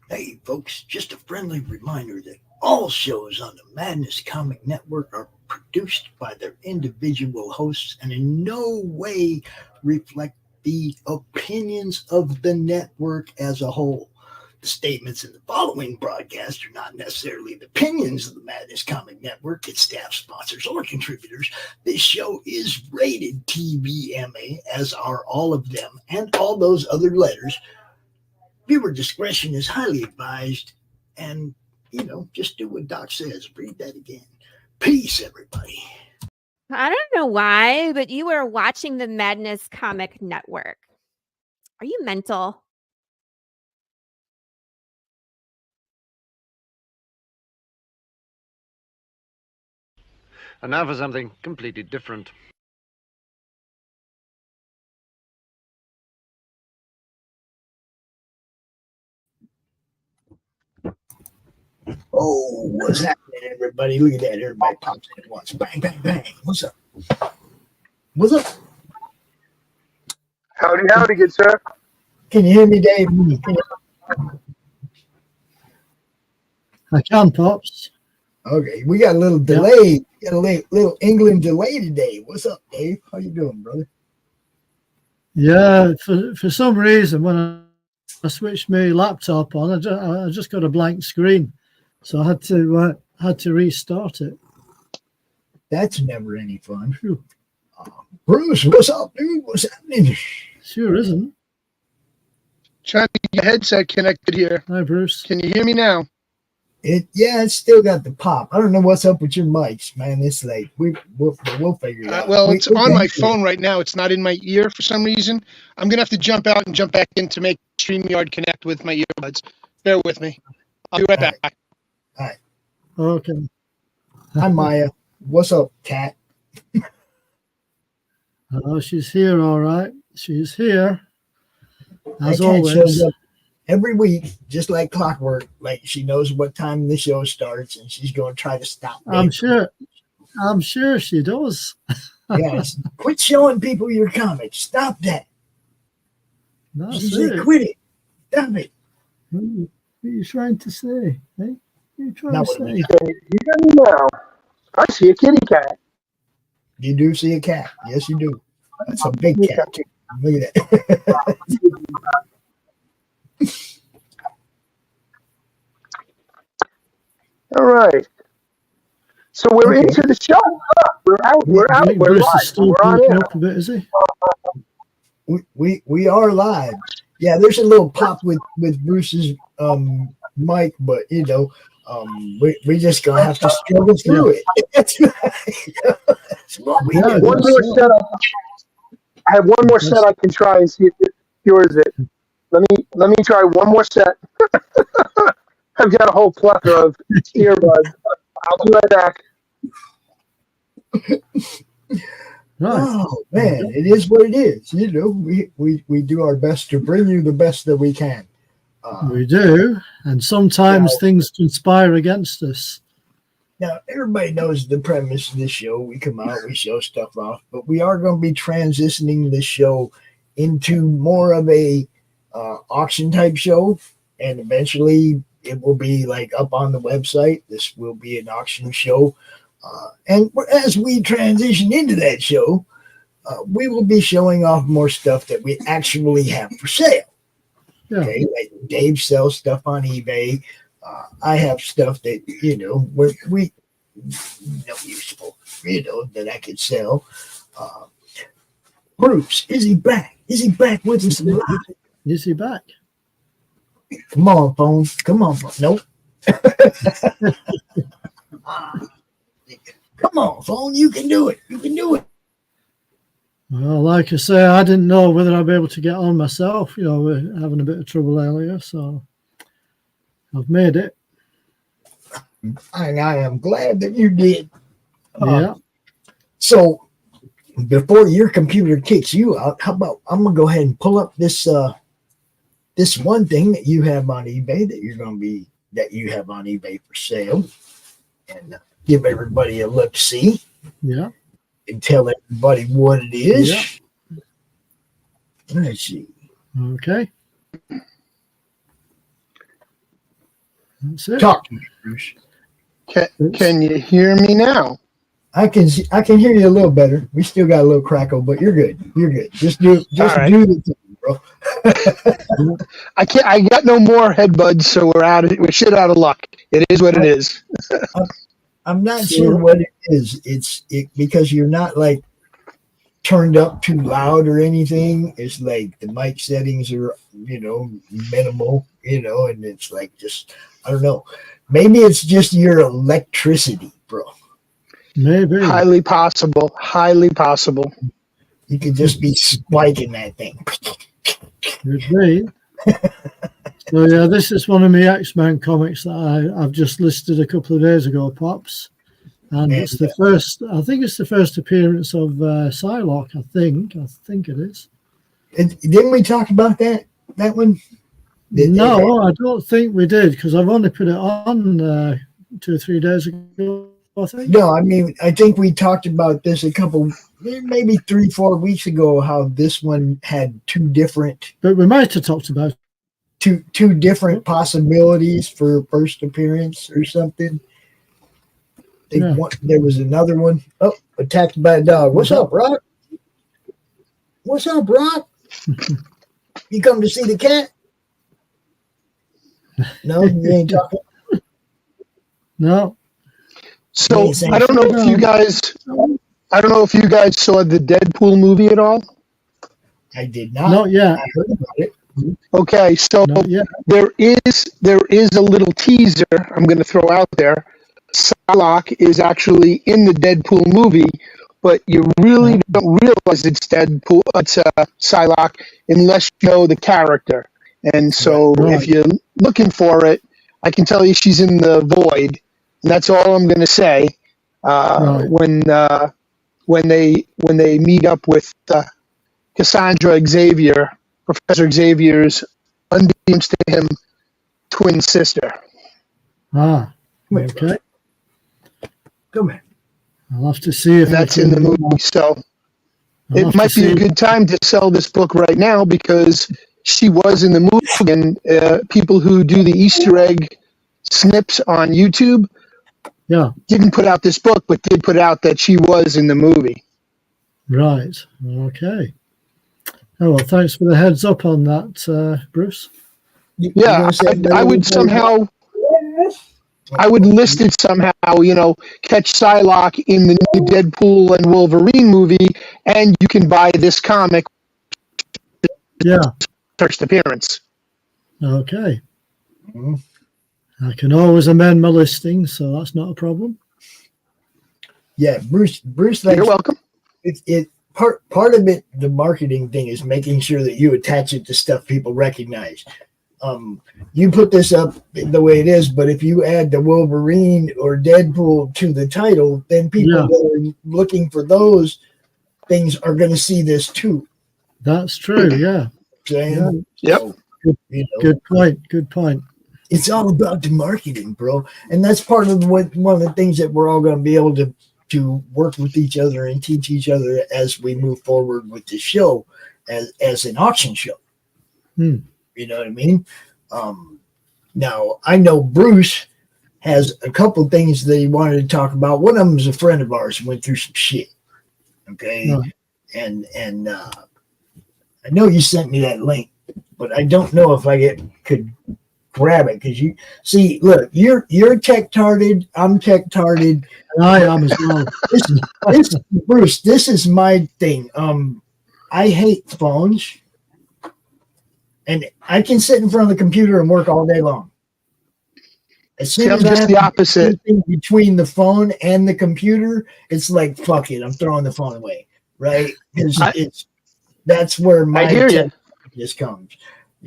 Hey, folks, just a friendly reminder that all shows on the Madness Comic Network are produced by their individual hosts and in no way reflect the opinions of the network as a whole. The statements in the following broadcast are not necessarily the opinions of the Madness Comic Network, its staff, sponsors, or contributors. This show is rated TVMA, as are all of them and all those other letters. Viewer discretion is highly advised, and, just do what Doc says. Read that again. Peace, everybody. I don't know why, but you are watching the Madness Comic Network. Are you mental? And now for something completely different. Oh, what's happening, everybody? Look at that. Everybody pops in at once. Bang, bang, bang. What's up? What's up? Howdy, howdy, good sir. Can you hear me, Dave? I can, Pops. Okay, we got a little delay. Got a little England delay today. What's up, Dave? How you doing, brother? Yeah, for some reason, when I switched my laptop on, I just got a blank screen, so I had to restart it. That's never any fun. Bruce, what's up, dude? What's happening? Sure isn't. Trying to get your headset connected here. Hi, Bruce. Can you hear me now? It's still got the pop. I don't know what's up with your mics, man. It's like we'll figure it out. Well, it's on my phone right now. It's not in my ear for some reason. I'm gonna have to jump out and jump back in to make StreamYard connect with my earbuds. Bear with me. I'll be right back. All right. Okay. Hi, Maya. What's up, Cat? Oh, she's here, all right. She's here, as Cat always. shows up every week, just like clockwork. Like she knows what time the show starts, and she's going to try to stop me. I'm sure she does. Yes. Quit showing people your comics. Stop that. She said, quit it. Stop it. What are you trying to say? Hey? What are you trying to say? You hear me now? I see a kitty cat. You do see a cat. Yes, you do. That's a big cat, too. Look at that. All right. So we're into the show. We're out. We're live. We're on air. Up a bit, is he? We are live. Yeah, there's a little pop with Bruce's mic, but we just gonna have to struggle through it. That's what we do. One more set. I have one more set I can try and see if yours it. Let me try one more set. I've got a whole plethora of earbuds. I'll be right back. Oh man, it is what it is. We do our best to bring you the best that we can. We do, and sometimes things conspire against us. Now, everybody knows the premise of this show. We come out, we show stuff off, but we are going to be transitioning this show into more of a auction type show, and eventually it will be like up on the website. This will be an auction show. And as we transition into that show, we will be showing off more stuff that we actually have for sale. Yeah. Okay, like Dave sells stuff on eBay. I have stuff that we useful, that I could sell. Bruce, is he back? Is he back with us live? Is he back? Come on, phone. Come on, phone. Nope. Come on, phone. You can do it. You can do it. Well, like I say, I didn't know whether I'd be able to get on myself. We're having a bit of trouble earlier, so I've made it. And I am glad that you did. Yeah. So before your computer kicks you out, how about I'm gonna go ahead and pull up this this one thing that you have on eBay that you have on eBay for sale, and give everybody a look. See. Yeah. And tell everybody what it is. Yeah. Let's see. Okay. That's it. Talk to me, Bruce. Can you hear me now? I can hear you a little better. We still got a little crackle, but you're good. You're good. Just do right. do the thing, bro. I got no more headbuds, so we're shit out of luck. It is what it is. I'm not sure what it is. It's because you're not like turned up too loud or anything. It's like the mic settings are, minimal, and it's like just, I don't know. Maybe it's just your electricity, bro. Maybe. Highly possible. Highly possible. You could just be spiking that thing. Could be. So yeah, this is one of my X-Men comics that I've just listed a couple of days ago, Pops. And it's the first, I think it's the first appearance of Psylocke, I think it is. Didn't we talk about that one? No, I don't think we did, because I've only put it on 2 or 3 days ago, I think. No, I mean, I think we talked about this a couple, maybe 3-4 weeks ago, how this one had two different. But we might have talked about two different possibilities for first appearance or something. There was another one. Oh, attacked by a dog. What's up, Rock? What's up, Rock? You come to see the cat? No, you ain't talking. No. So I don't know if you guys saw the Deadpool movie at all. I did not. Not yet. I heard about it. Okay, so there is a little teaser I'm going to throw out there. Psylocke is actually in the Deadpool movie, but you really don't realize it's Deadpool. It's Psylocke unless you know the character. And so if you're looking for it, I can tell you she's in the void, and that's all I'm going to say. When they meet up with Cassandra Xavier, Professor Xavier's, unbeknownst to him, twin sister. Okay. Come on. I'll have to see if that's in the movie. So it might be a good time to sell this book right now because she was in the movie, and people who do the Easter egg snips on YouTube didn't put out this book, but did put out that she was in the movie. Right. Okay. Oh, well, thanks for the heads up on that, Bruce. Yeah, I would somehow... I would list it somehow, catch Psylocke in the new Deadpool and Wolverine movie, and you can buy this comic. Yeah. First appearance. Okay. I can always amend my listing, so that's not a problem. Yeah, Bruce. You're welcome. Part of it, the marketing thing, is making sure that you attach it to stuff people recognize. You put this up the way it is, but if you add the Wolverine or Deadpool to the title, then people that are looking for those things are going to see this too. That's true. Yeah. Saying? Yep. So, Good point. Good point. It's all about the marketing, bro, and that's part of one of the things that we're all going to be able to work with each other and teach each other as we move forward with the show as an auction show. You know what I mean? Now, I know Bruce has a couple things that he wanted to talk about. One of them is a friend of ours who went through some shit. Okay? Right. And I know you sent me that link, but I don't know if I could grab it because you see, look, you're tech-tarded, I'm tech-tarded. I am as well. Bruce, this is my thing. I hate phones. And I can sit in front of the computer and work all day long. As soon as just the opposite. Between the phone and the computer, it's like, fuck it, I'm throwing the phone away, right? That's where my just comes.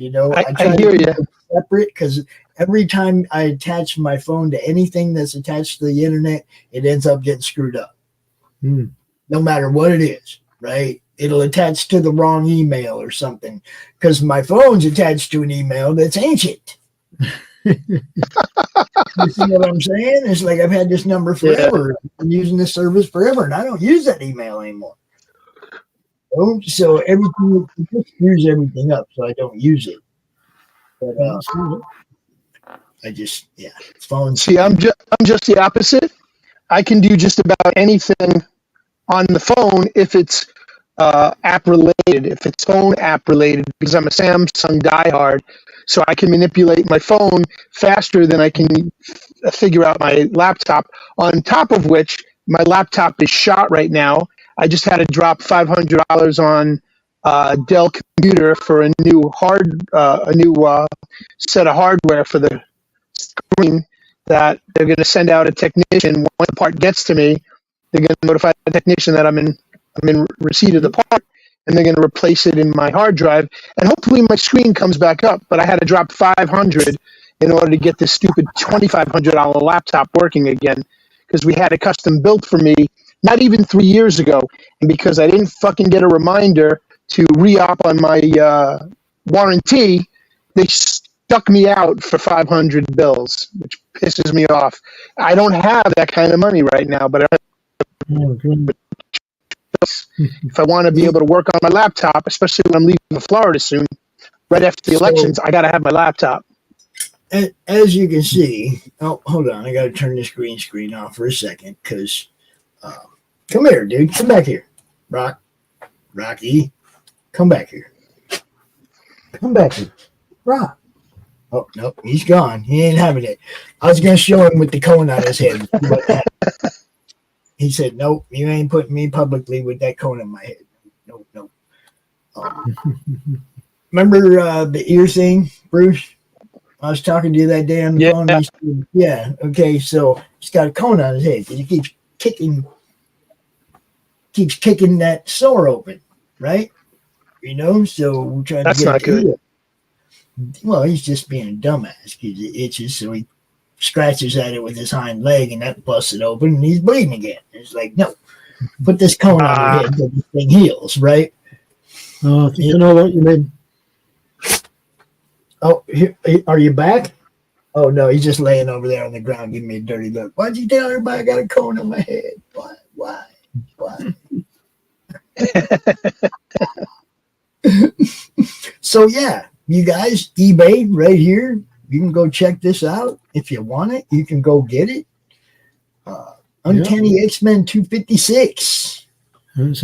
I try to keep it separate because every time I attach my phone to anything that's attached to the internet, it ends up getting screwed up. No matter what it is, right? It'll attach to the wrong email or something because my phone's attached to an email that's ancient. You see what I'm saying? It's like I've had this number forever. I'm using this service forever, and I don't use that email anymore. So everything just screws everything up, so I don't use it. But phones. See, I'm just the opposite. I can do just about anything on the phone if it's app related, if it's phone app related, because I'm a Samsung diehard, so I can manipulate my phone faster than I can figure out my laptop. On top of which, my laptop is shot right now. I just had to drop $500 on Dell computer for a new set of hardware for the screen that they're going to send out a technician. When the part gets to me, they're going to notify the technician that I'm in receipt of the part, and they're going to replace it in my hard drive, and hopefully my screen comes back up. But I had to drop $500 in order to get this stupid $2,500 laptop working again, because we had it custom built for me not even 3 years ago, and because I didn't fucking get a reminder to re-op on my warranty, they stuck me out for 500 bills, which pisses me off. I don't have that kind of money right now, but if I want to be able to work on my laptop, especially when I'm leaving for Florida soon, right after the elections, I got to have my laptop. As you can see, hold on, I got to turn this green screen off for a second, because come here, dude, come back here. Rocky, come back here. Come back here. Rock. Oh, no, he's gone. He ain't having it. I was going to show him with the cone on his head. He said, nope, you ain't putting me publicly with that cone on my head. Nope. Remember the ear thing, Bruce? I was talking to you that day on the phone. Yeah, okay, so he's got a cone on his head because he keeps kicking that sore open, right? You know, so we're trying That's to get not good. it. Well, he's just being a dumbass because it itches, so he scratches at it with his hind leg, and that busts it open, and he's bleeding again. It's like, no, put this cone on your head so this thing heals, right? Oh, I think you know what you mean. Oh, are you back? Oh, no, he's just laying over there on the ground giving me a dirty look. Why'd you tell everybody I got a cone on my head? Why? So, yeah, you guys, eBay right here. You can go check this out. If you want it, you can go get it. Uncanny X-Men 256. It's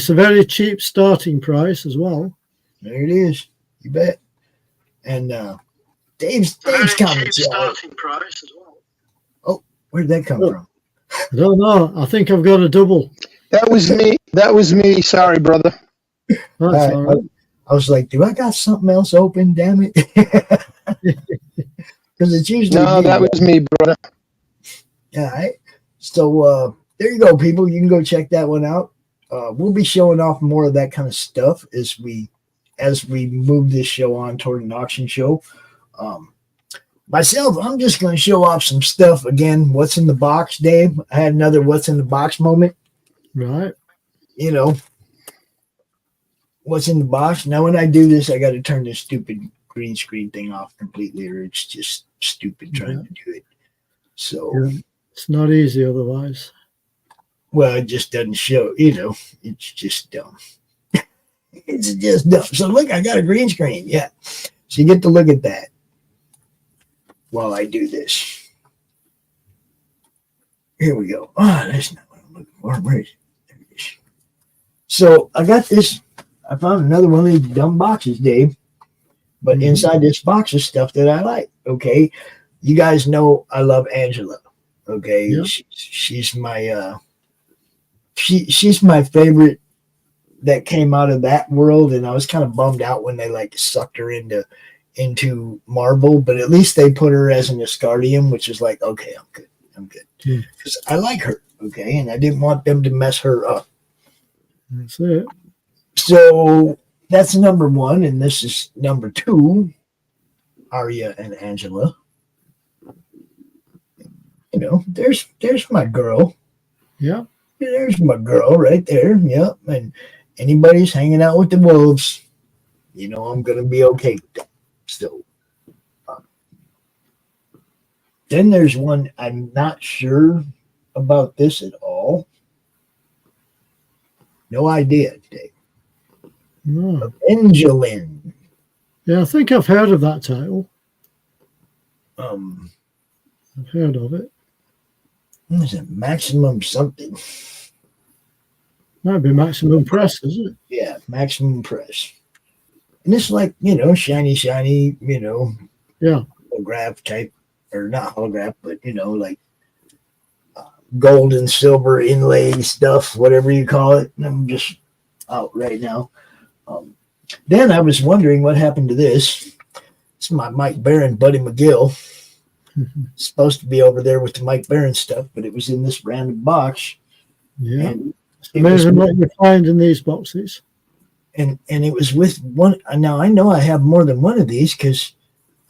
a very cheap starting price as well. There it is. You bet. And Dave's comments. Starting price as well. Oh, where'd that come from? I don't know. I think I've got a double. That was me. Sorry, brother. That's all right. I was like, do I got something else open? Damn it. Because it's usually that was me, brother. All right. So there you go, people. You can go check that one out. We'll be showing off more of that kind of stuff as we move this show on toward an auction show. Myself, I'm just going to show off some stuff again. What's in the box, Dave? I had another what's in the box moment. Right. You know, what's in the box. Now, when I do this, I got to turn this stupid green screen thing off completely, or it's just stupid trying to do it. So it's not easy otherwise. Well, it just doesn't show, it's just dumb. It's just dumb. So look, I got a green screen. Yeah. So you get to look at that while I do this. Here we go. That's not what I'm looking for. Where is it? There it is. So I got this. I found another one of these dumb boxes, Dave. But inside this box is stuff that I like. Okay. You guys know I love Angela. Okay. Yep. She's my she's my favorite that came out of that world, and I was kind of bummed out when they sucked her into Marvel, but at least they put her as an Asgardian, which is like, okay, I'm good. Because I like her, okay, and I didn't want them to mess her up. That's it. So that's number one, and this is number two, Arya and Angela. There's my girl. Yeah. There's my girl right there. Yep. And anybody's hanging out with the wolves, I'm going to be okay with that. So then there's one, I'm not sure about this at all. No idea, Dave. No. Evangeline. Yeah, I think I've heard of that title. I've heard of it. What is it? Maximum something. Might be Maximum Press, isn't it? Yeah, Maximum Press. And it's like, shiny, Yeah. holograph type, or not holograph, but, like gold and silver inlay stuff, whatever you call it. And I'm just out right now. Then I was wondering what happened to this. It's my Mike Baron, Buddy McGill. It's supposed to be over there with the Mike Baron stuff, but it was in this random box. Yeah. And Amazing what you find in these boxes. And it was with one. Now I know I have more than one of these because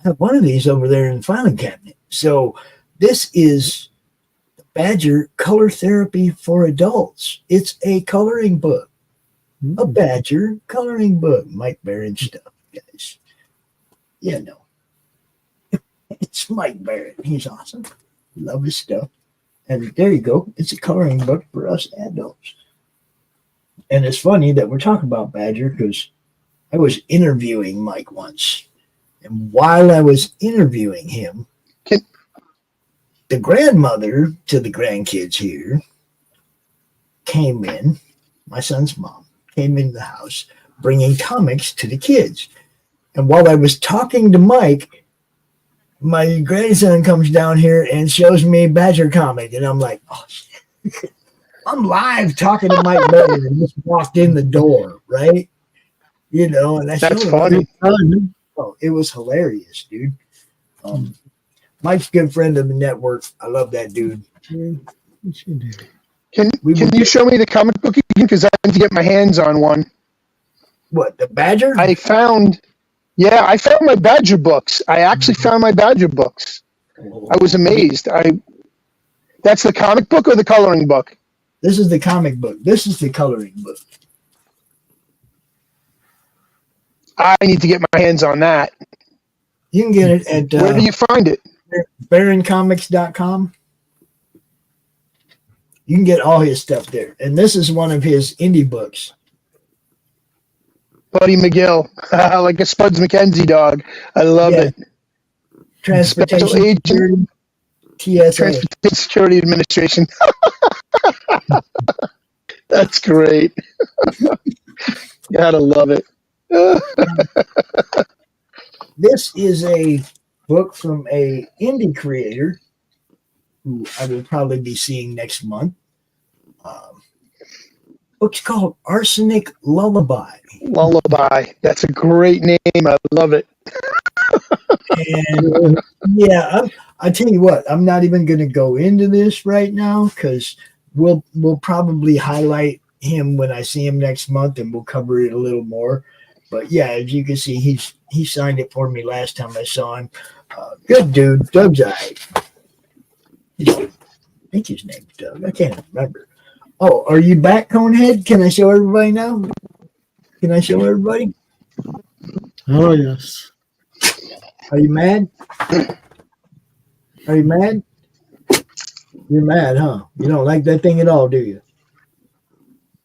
I have one of these over there in the filing cabinet. So this is Badger Color Therapy for Adults. It's a coloring book. A Badger coloring book. Mike Baron stuff, guys. Yeah, no. It's Mike Baron. He's awesome. Love his stuff. And there you go. It's a coloring book for us adults. And it's funny that we're talking about Badger because I was interviewing Mike once. And while I was interviewing him, the grandmother to the grandkids here came in, my son's mom, came into the house bringing comics to the kids. And while I was talking to Mike, my grandson comes down here and shows me a Badger comic. And I'm like, oh, shit. I'm live talking to Mike Baron and just walked in the door, right? And That's funny. Oh, it was hilarious, dude. Mike's a good friend of the network. I love that dude. Can you show me the comic book again? Because I need to get my hands on one. What, the Badger? I found my Badger books. I actually found my Badger books. I was amazed. That's the comic book or the coloring book? This is the comic book. This is the coloring book. I need to get my hands on that. You can get it at where do you find it? BaronComics.com. You can get all his stuff there. And this is one of his indie books. Buddy McGill, like a Spuds McKenzie dog. I love it. Transportation Special Agent, Security, TSA. Transportation Security Administration. That's great. Gotta love it. This is a book from a indie creator who I will probably be seeing next month. Book's called Arsenic Lullaby. Lullaby. That's a great name. I love it. And I tell you what, I'm not even going to go into this right now because we'll probably highlight him when I see him next month, and we'll cover it a little more. But yeah, as you can see, he signed it for me last time I saw him. Good dude, Doug's eye. I think his name's Doug. I can't remember. Oh, are you back, Conehead? Can I show everybody now? Can I show everybody? Oh, yes. Are you mad? Are you mad? You're mad, huh? You don't like that thing at all, do you?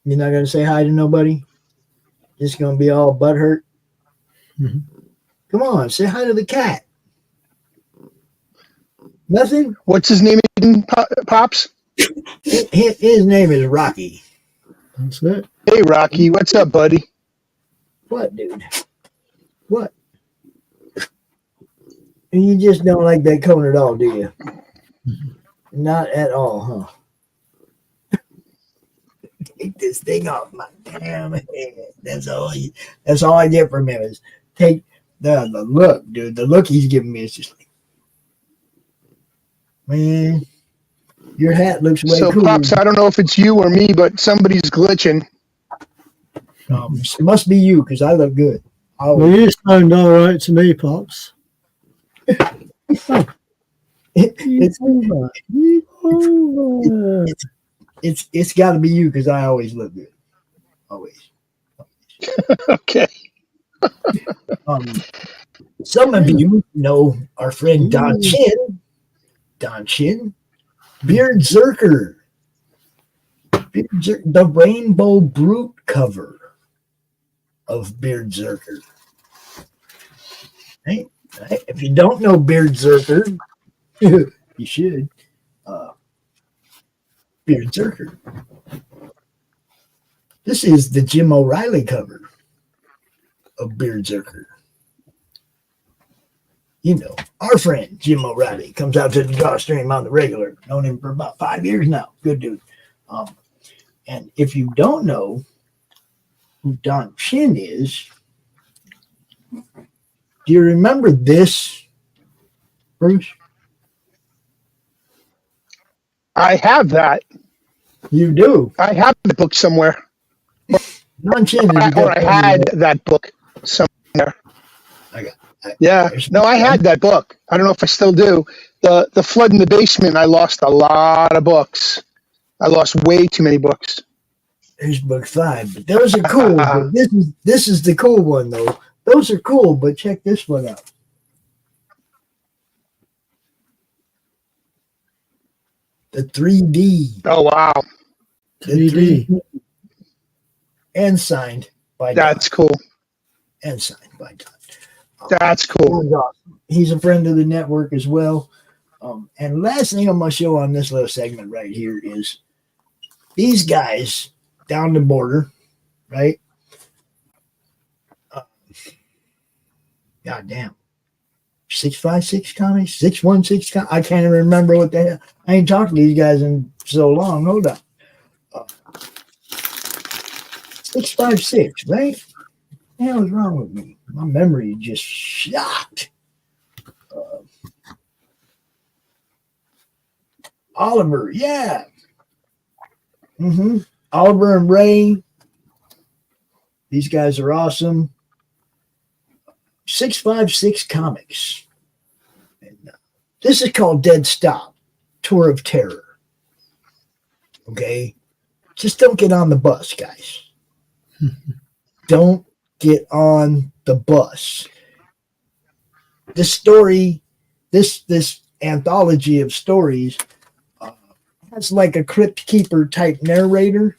You're not going to say hi to nobody? Just going to be all butthurt? Mm-hmm. Come on, say hi to the cat. Nothing? What's his name again, Pops? His name is Rocky. That's it. Hey, Rocky. What's up, buddy? What, dude? What? And you just don't like that cone at all, do you? Mm-hmm. Not at all, huh? Take this thing off my damn head. That's all I get from him is take the look, dude. The look he's giving me is just like, man, your hat looks way cool. So, Pops, I don't know if it's you or me, but somebody's glitching. It must be you because I look good. Well, you sound all right to me, Pops. It's got to be you because I always look good. Always. Okay. Some of you know our friend Don Chin. Don Chin. Beard Zerker. The Rainbow Brute cover of Beard Zerker. Hey, Right? If you don't know Beardzerker, you should. Beardzerker. This is the Jim O'Reilly cover of Beardzerker. You know, our friend Jim O'Reilly comes out to the draw stream on the regular. Known him for about 5 years now. Good dude. And if you don't know who Don Chin is, do you remember this, Bruce? I have that. You do. I have the book somewhere. Don Chin. Or I had that book somewhere. Yeah. No, I had that book. I don't know if I still do. The flood in the basement, I lost a lot of books. I lost way too many books. There's book 5, but those are cool. But this is the cool one though. Those are cool, but check this one out. The 3D. Oh wow. 3D. And signed by That's Don. cool. And signed by Don. That's cool. He's a friend of the network as well. And last thing I'm going to show on this little segment right here is these guys down the border, right? God damn. 656 comics, 616 comics. I can't even remember what the hell. I ain't talked to these guys in so long. Hold up. 656, right? What the hell is wrong with me? My memory just shot. Oliver, yeah. Oliver and Ray. These guys are awesome. 656 Comics. And, this is called Dead Stop, Tour of Terror. Okay? Just don't get on the bus, guys. Don't get on the bus. This story, this anthology of stories has like a crypt keeper type narrator,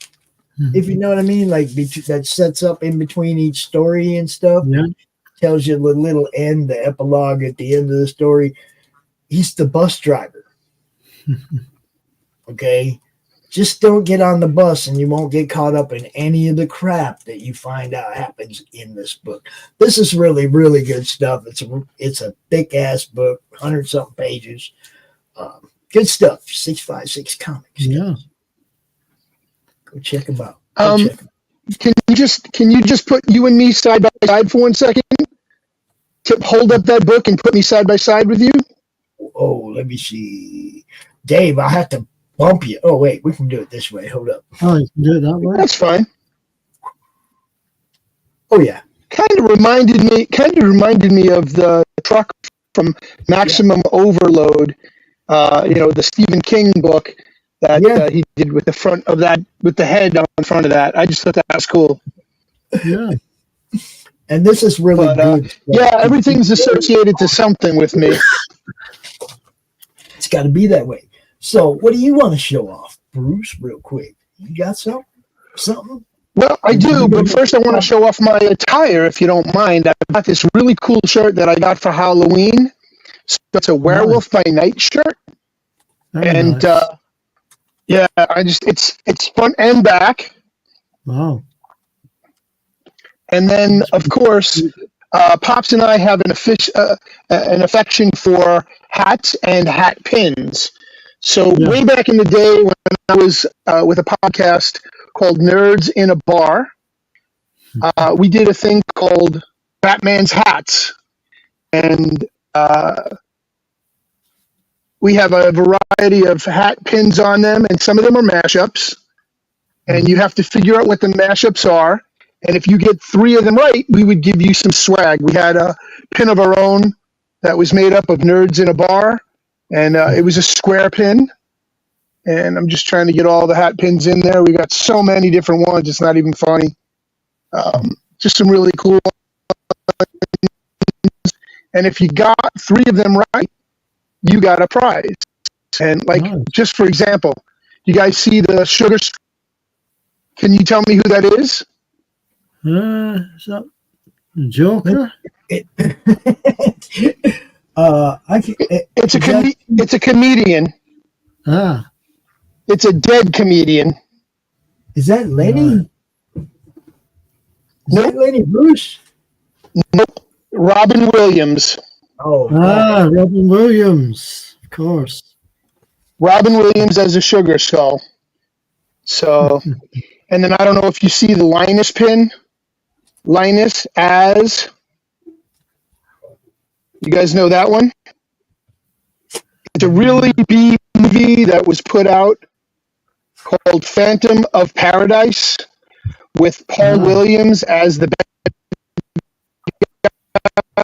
if you know what I mean, like that sets up in between each story and stuff. Yeah. Tells you the little end, the epilogue at the end of the story. He's the bus driver. Okay? Just don't get on the bus and you won't get caught up in any of the crap that you find out happens in this book. This is really, really good stuff. It's a thick ass book, 100-something pages. Good stuff. 656 Comics. Yeah. Go check them out. Can you just put you and me side by side for 1 second? Hold up that book and put me side by side with you. Oh, let me see. Dave, I'll have to bump you. Oh, wait, we can do it this way. Hold up. Oh, you can do it that way. That's fine. Oh, yeah. Kind of reminded me of the truck from Maximum Overload. The Stephen King book that he did with the front of that, with the head on front of that. I just thought that was cool. Yeah. And this is really good. Yeah, everything's associated to something with me. It's got to be that way. So, what do you want to show off, Bruce, real quick? You got something? Well, I do, but first I want to show off my attire, if you don't mind. I got this really cool shirt that I got for Halloween. So it's a Werewolf by Night shirt. Very nice. It's front and back. Wow. And then, of course, Pops and I have an affection for hats and hat pins. So way back in the day when I was with a podcast called Nerds in a Bar, we did a thing called Batman's Hats. And we have a variety of hat pins on them, and some of them are mashups. And you have to figure out what the mashups are. And if you get 3 of them right, we would give you some swag. We had a pin of our own that was made up of Nerds in a Bar, and it was a square pin. And I'm just trying to get all the hat pins in there. We got so many different ones, it's not even funny. Just some really cool ones. And if you got 3 of them right, you got a prize. And just for example, you guys see the sugar? Can you tell me who that is? Is that Joker? It's a comedian. Ah, It's a dead comedian. Is that Lenny? Is that Lenny Bruce? Nope. Robin Williams. Oh, Robin Williams, of course. Robin Williams as a Sugar Skull. So, and then I don't know if you see the Linus pin. Linus as. You guys know that one? It's a really B movie that was put out called Phantom of Paradise with Paul Williams as the bad guy.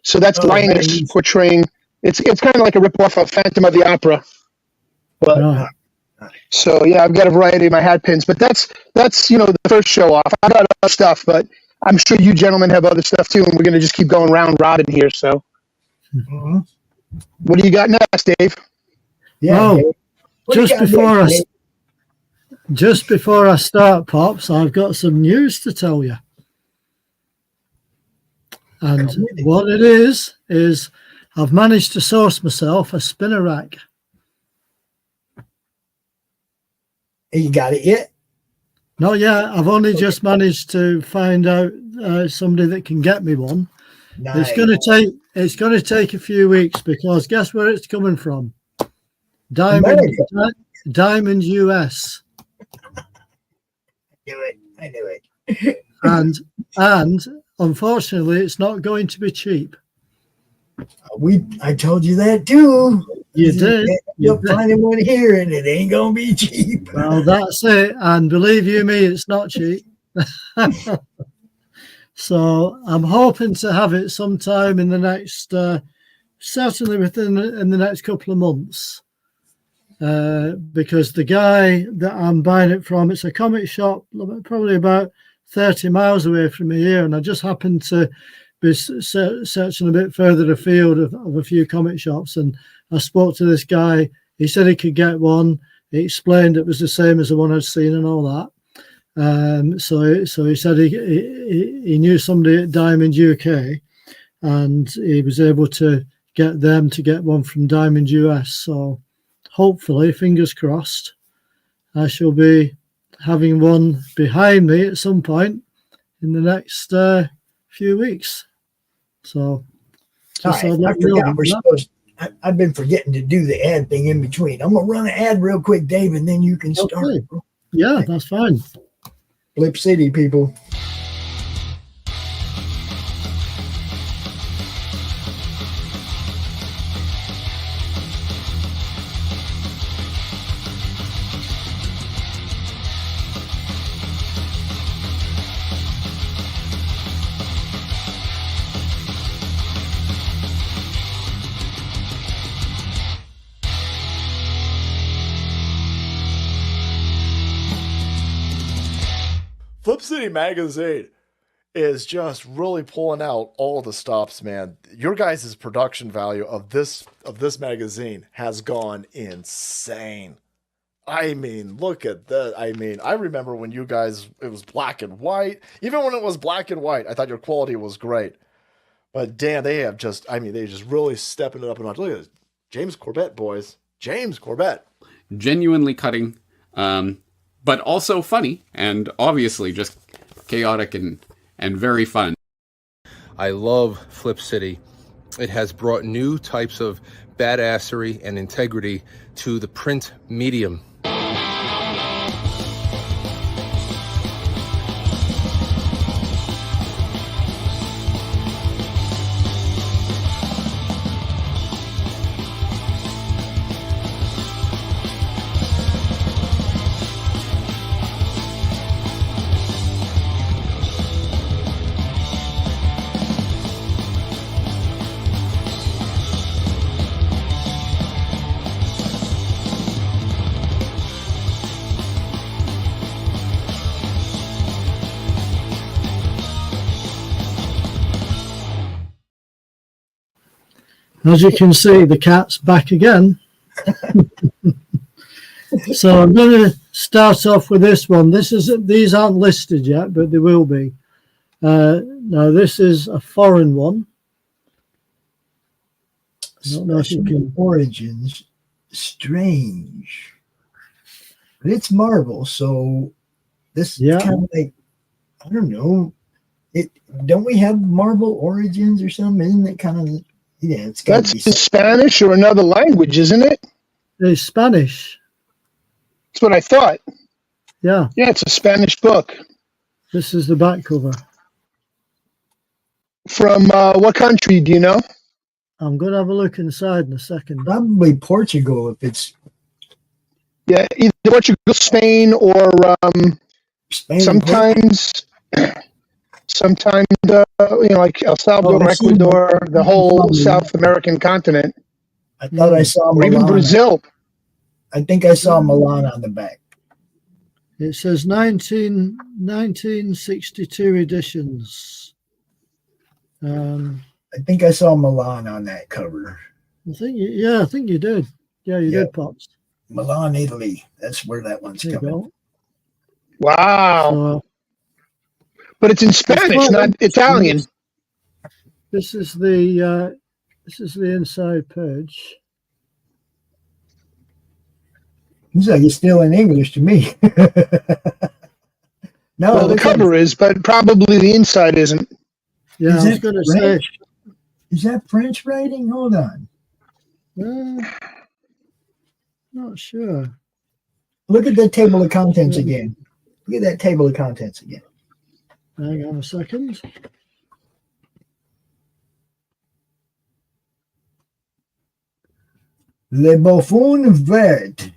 So that's Linus portraying. It's kind of like a ripoff of Phantom of the Opera. But so yeah, I've got a variety of my hat pins, but that's the first show off. I got other stuff, but I'm sure you gentlemen have other stuff too, and we're gonna just keep going round robin here. So, what do you got next, Dave? yeah. Well, just before I start, Pops, I've got some news to tell you. And what it is I've managed to source myself a spinner rack. You got it yet? Not yet. I've only just managed to find out somebody that can get me one. Nice. It's going to take a few weeks because guess where it's coming from? Diamond US. I knew it. and unfortunately, it's not going to be cheap. I told you that too. You did. You'll find one here, and it ain't gonna be cheap. Well, that's it. And believe you me, it's not cheap. So I'm hoping to have it sometime in the next, certainly in the next couple of months. Because the guy that I'm buying it from, it's a comic shop, probably about 30 miles away from me here, and I just happened to be searching a bit further afield of a few comic shops, and I spoke to this guy. He said he could get one. He explained it was the same as the one I'd seen and all that. So he said he knew somebody at Diamond UK, and he was able to get them to get one from Diamond US. So hopefully, fingers crossed, I shall be having one behind me at some point in the next few weeks. So All right, I forgot I've been forgetting to do the ad thing in between. I'm gonna run an ad real quick, Dave, and then you can start. Okay. Yeah, that's fine. Flip City, people. Flip City Magazine is just really pulling out all the stops, man. Your guys' production value of this magazine has gone insane. I mean, look at that. I mean, I remember when you guys, it was black and white. Even when it was black and white, I thought your quality was great. But damn, they just really stepping it up a notch. Look at this. James Corbett, boys. James Corbett. Genuinely cutting. But also funny and obviously just chaotic and very fun. I love Flip City. It has brought new types of badassery and integrity to the print medium. As you can see, the cat's back again. So I'm going to start off with this one. These aren't listed yet, but they will be. Now this is a foreign one. I don't know if you can. Origins, strange, but it's Marvel, so this is kind of like, I don't know. Don't we have Marvel Origins or something? Isn't it kind of, it's got to be in Spanish or another language, isn't it? It's Spanish. That's what I thought. Yeah. Yeah, it's a Spanish book. This is the back cover. From what country, do you know? I'm going to have a look inside in a second. Probably Portugal if it's. Yeah, either Portugal, Spain, or Spain, sometimes like El Salvador, Ecuador, the whole South American continent. I thought I saw or even Milan. Brazil. I think I saw Milan on the back. It says 1962 editions. I think I saw Milan on that cover. I think you did. Yeah, you did, Pops. Milan, Italy. That's where that one's coming. Wow. So, but it's in Spanish, not Italian. This is the inside page. Looks like it's still in English to me. No, well, the cover is, but probably the inside isn't. Yeah, I was going to say. Is that French writing? Hold on. Not sure. Look at the table of contents again. Look at that table of contents again. Hang on a second. Le Bouffon Vert.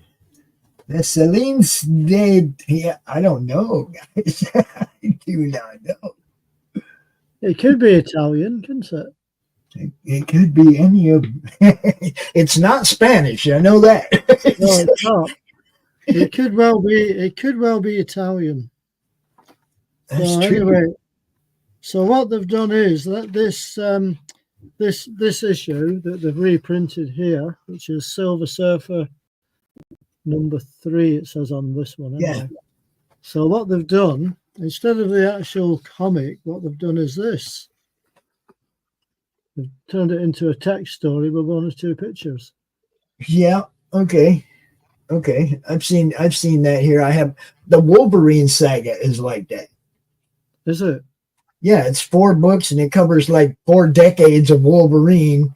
The Celine's dead. Yeah, I don't know, guys. I do not know. It could be Italian, couldn't it? It could be any of. It's not Spanish. I know that. No, it's not. It could well be. It could well be Italian. That's so true. Anyway, so what they've done is that this issue that they've reprinted here, which is Silver Surfer number 3, it says on this one. Anyway. Yeah. So what they've done, instead of the actual comic, what they've done is this. They've turned it into a text story with 1 or 2 pictures. Yeah. Okay. I've seen that here. I have the Wolverine saga is like that. Is it? Yeah, it's 4 books and it covers like 4 decades of Wolverine,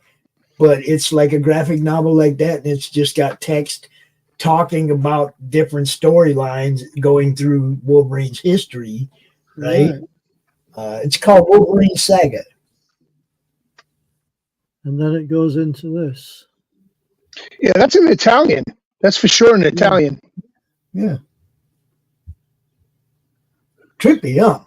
but it's like a graphic novel like that, and it's just got text talking about different storylines going through Wolverine's history, right? It's called Wolverine Saga. And then it goes into this. Yeah, that's in Italian. That's for sure in Italian. Yeah. Trippy, huh?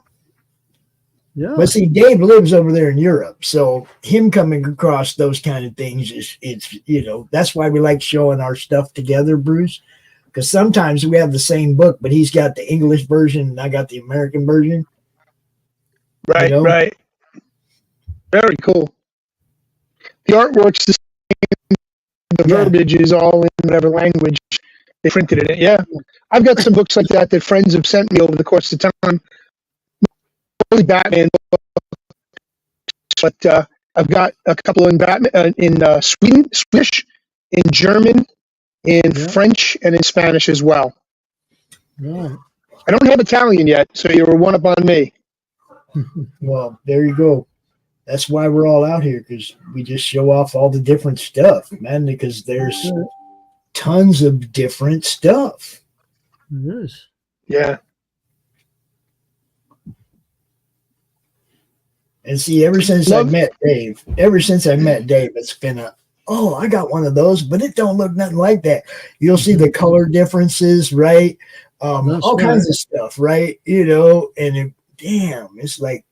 Yeah. But see, Dave lives over there in Europe, so him coming across those kind of things it's that's why we like showing our stuff together, Bruce. Because sometimes we have the same book, but he's got the English version and I got the American version. Right, right. Very cool. The artwork's the same. The verbiage is all in whatever language they printed it in. Yeah. I've got some books like that friends have sent me over the course of time. Mostly Batman books, but I've got a couple in Batman in Swedish, in German, in French, and in Spanish as well. Right. I don't have Italian yet, so you were one up on me. Well, there you go. That's why we're all out here, because we just show off all the different stuff, man, because there's tons of different stuff. It is. Yeah. And see, ever since I met Dave, it's been I got one of those, but it don't look nothing like that. You'll see the color differences, right? All kinds of stuff, right? And it's like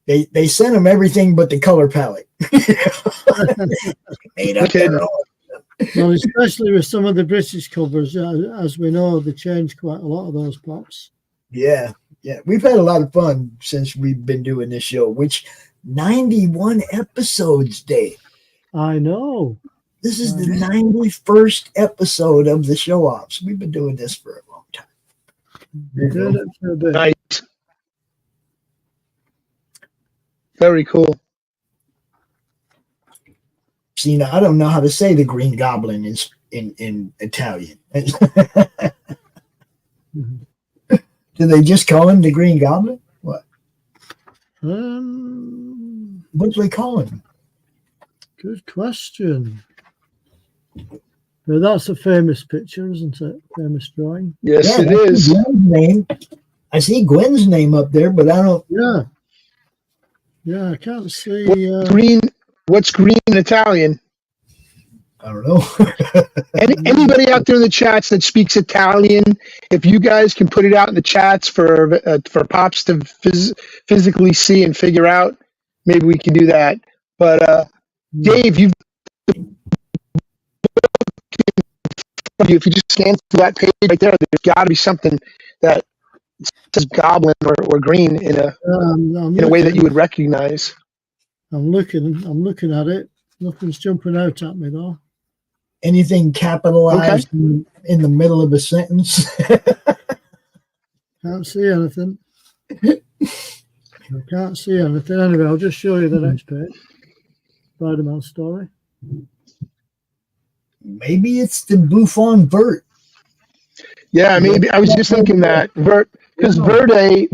they sent them everything but the color palette. Made up their own. Well, especially with some of the British covers, as we know, they changed quite a lot of those pops. Yeah. We've had a lot of fun since we've been doing this show, which 91 episodes, Dave. I know. This is the 91st episode of the show offs. We've been doing this for a long time. We're doing it for a bit. Nice. Very cool. See, now I don't know how to say the Green Goblin in Italian. Do they just call him the Green Goblin? What? What do they call him? Good question. Well, that's a famous picture, isn't it? Famous drawing. Yes, it is. I see Gwen's name up there, but I don't. Yeah, I can't see. What's green in Italian? I don't know. Anybody out there in the chats that speaks Italian, if you guys can put it out in the chats for Pops to physically see and figure out, maybe we can do that. But Dave, if you just scan through that page right there, there's got to be something that says goblin or green in a way that you would recognize. I'm looking at it. Nothing's jumping out at me though. Anything capitalized in the middle of a sentence? Can't see anything. I can't see anything. Anyway, I'll just show you the next page. Spider-Man story. Maybe it's the Buffon Vert. Yeah, maybe. I was just thinking that. Because verde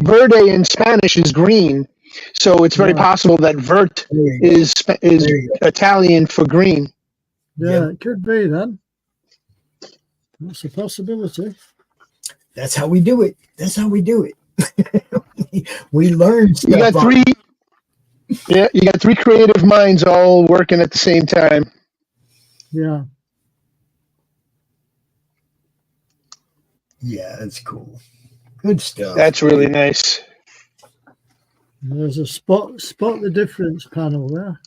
in Spanish is green. So it's very possible that vert is Italian for green. Yeah, it could be then. That's a possibility. That's how we do it. We learn stuff. You got three creative minds all working at the same time. Yeah. Yeah, that's cool. Good stuff. That's really nice. There's a spot the difference panel there.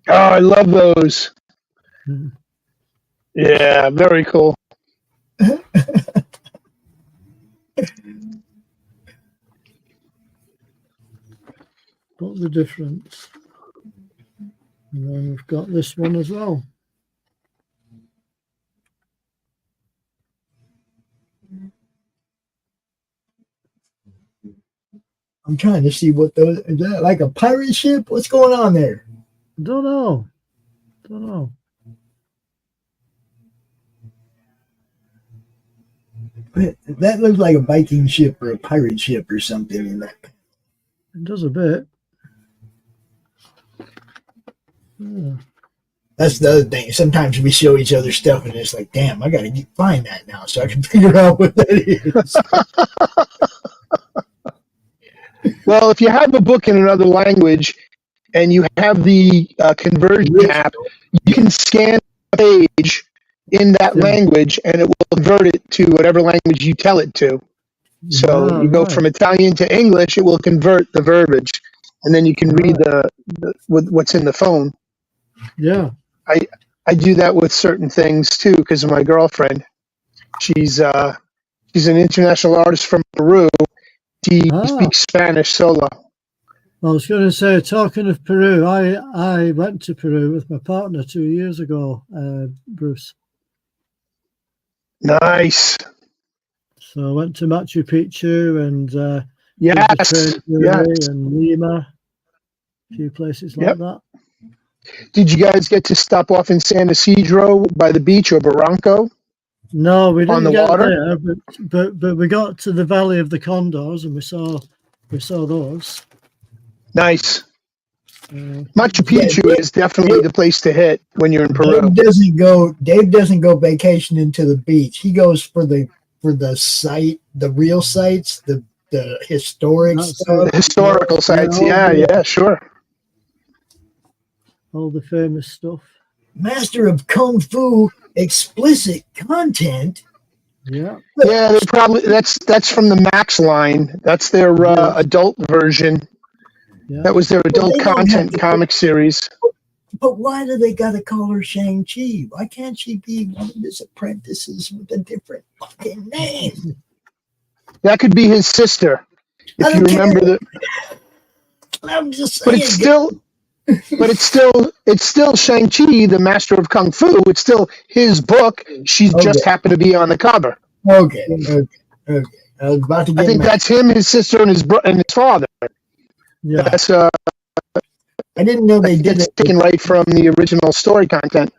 Oh, I love those. Yeah, very cool. Spot the difference. And then we've got this one as well. I'm trying to see what those is that like a pirate ship? What's going on there? Don't know. That looks like a Viking ship or a pirate ship or something in that. It does a bit. Yeah. That's the other thing. Sometimes we show each other stuff and it's like, damn, I gotta find that now so I can figure out what that is. Well, if you have a book in another language and you have the conversion app, you can scan a page in that language and it will convert it to whatever language you tell it to. So you go from Italian to English, it will convert the verbiage, and then you can read what's in the phone. Yeah. I do that with certain things too because of my girlfriend. She's an international artist from Peru. She speaks Spanish solo. I was going to say, talking of Peru, I went to Peru with my partner 2 years ago, Bruce. Nice. So I went to Machu Picchu and and Lima, a few places like that. Did you guys get to stop off in San Isidro by the beach or Barranco? No, we didn't get water? there, but we got to the Valley of the Condors and we saw those. Nice. Machu Picchu is definitely the place to hit when you're in Peru. Dave doesn't go vacationing to the beach. He goes for the site, the real sites, the historic stuff. The historical sites, yeah, sure. All the famous stuff. Master of Kung Fu explicit content. Yeah. Yeah, they probably that's from the Max line. That's their adult version. Yeah. That was their adult content comic series. But why do they got to call her Shang-Chi? Why can't she be one of his apprentices with a different fucking name? That could be his sister. If you remember I'm just saying. But it's still Shang-Chi, the Master of Kung Fu. It's still his book. She just happened to be on the cover. Okay. I was about to get I think that's him, his sister, and his father. Yeah. That's I didn't know they did It's it. taken right from the original story content.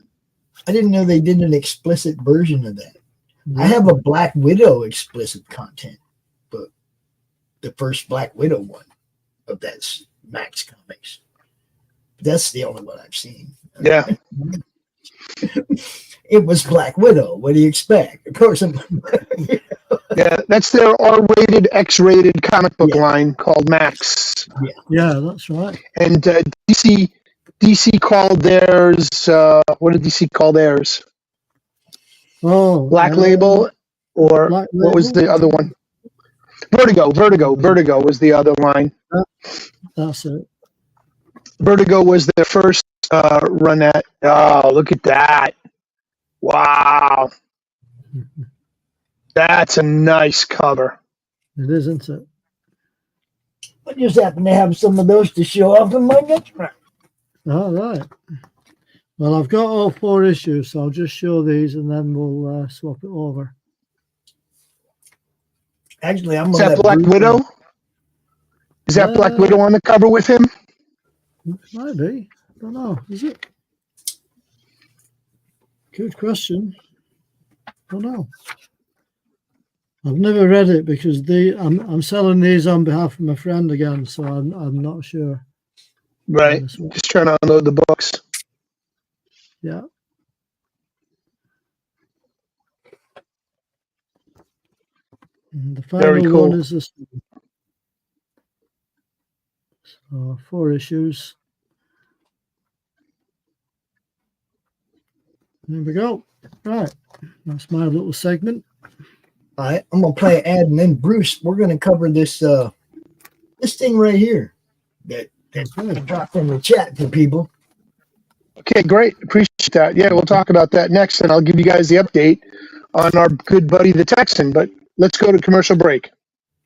I didn't know they did an explicit version of that. Yeah. I have a Black Widow explicit content book, the first Black Widow one of that Max Comics. That's the only one I've seen. Yeah. It was Black Widow. What do you expect? Of course, Yeah, that's their R-rated, X-rated comic book line called Max. Yeah, that's right. And DC called theirs. What did DC call theirs? Oh, Black Label, or Black what was Label? the other one? Vertigo was the other line. That's it. Vertigo was their first run at. Oh, look at that! Wow, that's a nice cover. It is, isn't it? I just happen to have some of those to show off in my next round. All right. Well, I've got all 4 issues, so I'll just show these and then we'll swap it over. Actually, I'm Is gonna that let Black Bruce- Widow? Is that Black Widow on the cover with him? Might be. Don't know. Is it? Good question. Don't know. I've never read it because I'm selling these on behalf of my friend again, so I'm not sure. Right. Just trying to unload the books. Yeah. And the Very final cool. one is this. So 4 issues. There we go. Right. That's my little segment. All right, I'm gonna play an ad, and then Bruce, we're gonna cover this this thing right here that dropped in the chat for people. Okay, great. Appreciate that. Yeah, we'll talk about that next, and I'll give you guys the update on our good buddy, the Texan. But let's go to commercial break.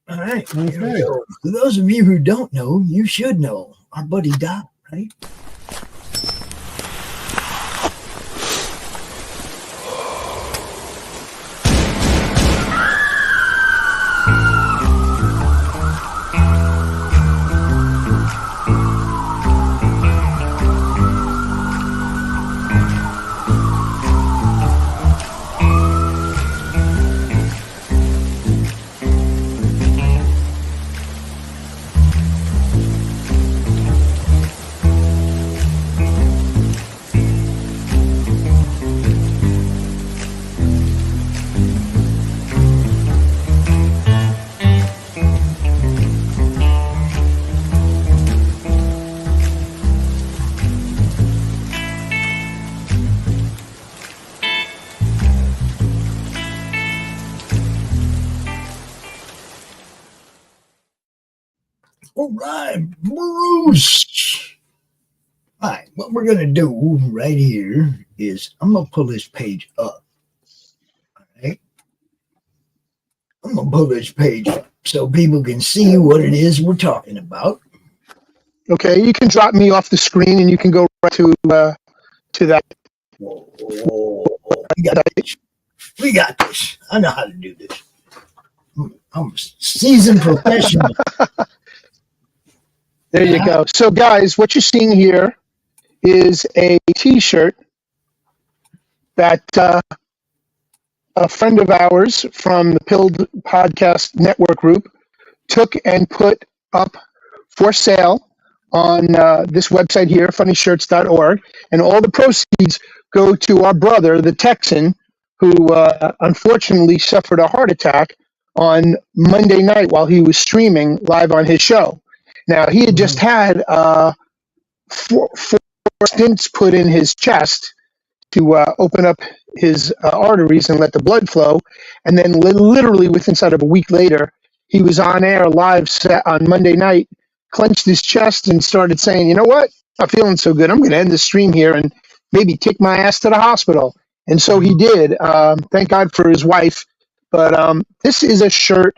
All right. Okay. Here we go. For those of you who don't know, you should know. Our buddy died, right? All right, Bruce. All right, what we're going to do right here is I'm going to pull this page up. All right. I'm going to pull this page up so people can see what it is we're talking about. Okay, you can drop me off the screen, and you can go right to that. Whoa. We got this. I know how to do this. I'm a seasoned professional. There you go. So, guys, what you're seeing here is a T-shirt that a friend of ours from the Pilled Podcast Network group took and put up for sale on this website here, funnyshirts.org, and all the proceeds go to our brother, the Texan, who unfortunately suffered a heart attack on Monday night while he was streaming live on his show. Now, he had just had 4 stents put in his chest to open up his arteries and let the blood flow. And then literally within inside of a week later, he was on air live on Monday night, clenched his chest and started saying, you know what? I'm feeling so good. I'm going to end the stream here and maybe take my ass to the hospital. And so he did. Thank God for his wife. But this is a shirt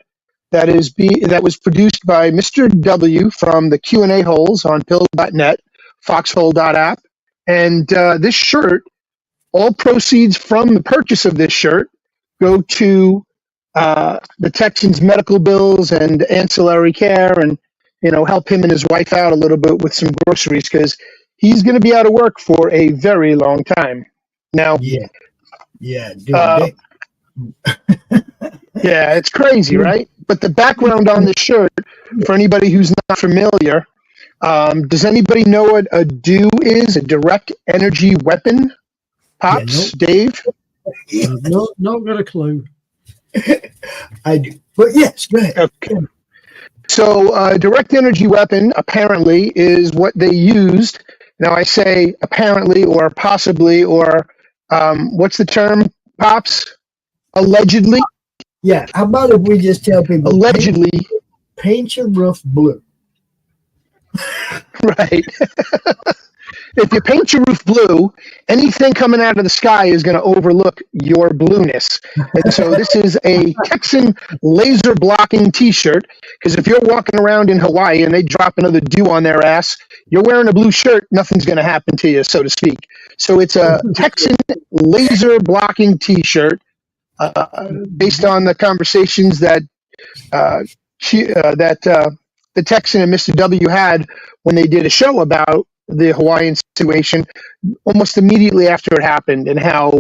that was produced by Mr. W from the Q&A holes on pill.net, foxhole.app. And this shirt, all proceeds from the purchase of this shirt go to the Texans' medical bills and ancillary care. And help him and his wife out a little bit with some groceries because he's going to be out of work for a very long time. Now, dude. yeah, it's crazy, right? But the background on the shirt, for anybody who's not familiar, does anybody know what a DEW is? A direct energy weapon? Pops, Dave? Not got a clue. I do. But yes, go ahead. Okay. So direct energy weapon apparently is what they used. Now I say apparently or possibly or what's the term, Pops? Allegedly? Yeah. How about if we just tell people allegedly paint your roof blue? Right. If you paint your roof blue, anything coming out of the sky is going to overlook your blueness. And so this is a Texan laser blocking t-shirt, because if you're walking around in Hawaii and they drop another dew on their ass, you're wearing a blue shirt, nothing's going to happen to you, so to speak. So it's a Texan laser blocking t-shirt based on the conversations that the Texan and Mr. W had when they did a show about the Hawaiian situation almost immediately after it happened, and how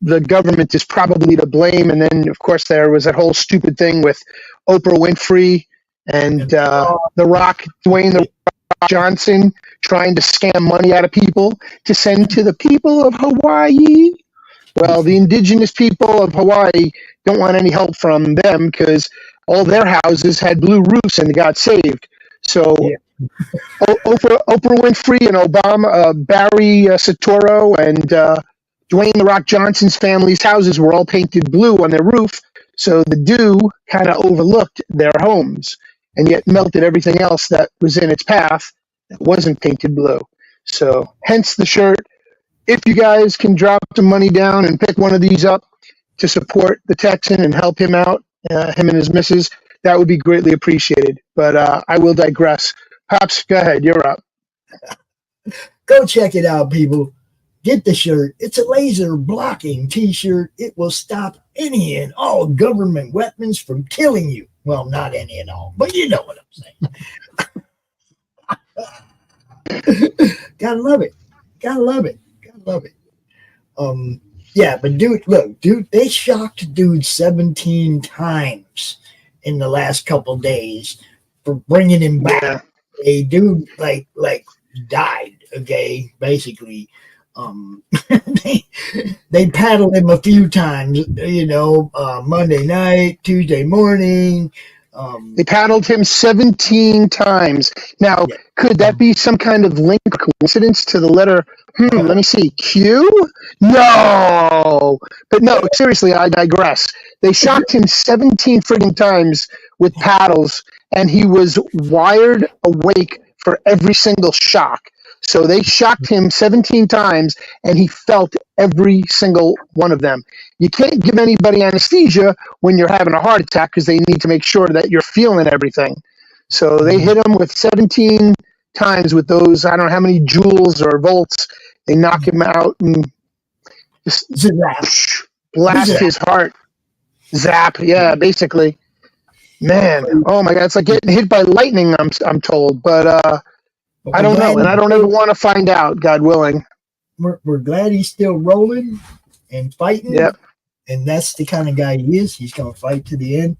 the government is probably to blame. And then, of course, there was that whole stupid thing with Oprah Winfrey and The Rock, Dwayne The Rock Johnson, trying to scam money out of people to send to the people of Hawaii. Well, the indigenous people of Hawaii don't want any help from them because all their houses had blue roofs and got saved. So Oprah Winfrey and Obama, Barry Soetoro and Dwayne The Rock Johnson's family's houses were all painted blue on their roof, so the dew kind of overlooked their homes and yet melted everything else that was in its path that wasn't painted blue. So hence the shirt. If you guys can drop some money down and pick one of these up to support the Texan and help him out, him and his missus, that would be greatly appreciated. But I will digress. Pops, go ahead. You're up. Go check it out, people. Get the shirt. It's a laser blocking t-shirt. It will stop any and all government weapons from killing you. Well, not any and all, but you know what I'm saying. Gotta love it. Gotta love it. Gotta love it. Yeah, but dude, look, dude, they shocked dude 17 times in the last couple days for bringing him back. Yeah. A dude like died. Okay, basically, they paddled him a few times. Monday night, Tuesday morning. They paddled him 17 times. Now, could that be some kind of link or coincidence to the letter? Let me see. Q? No. But no, seriously, I digress. They shocked him 17 friggin' times with paddles, and he was wired awake for every single shock. So they shocked him 17 times, and he felt every single one of them. You can't give anybody anesthesia when you're having a heart attack because they need to make sure that you're feeling everything. So they hit him with 17 times with those, I don't know how many joules or volts. They knock him out and just blast his heart. Zap, yeah, basically. Man, oh my God, it's like getting hit by lightning, I'm told. But I don't know, and I don't ever want to find out, God willing. We're glad he's still rolling and fighting. Yep. And that's the kind of guy he is. He's going to fight to the end.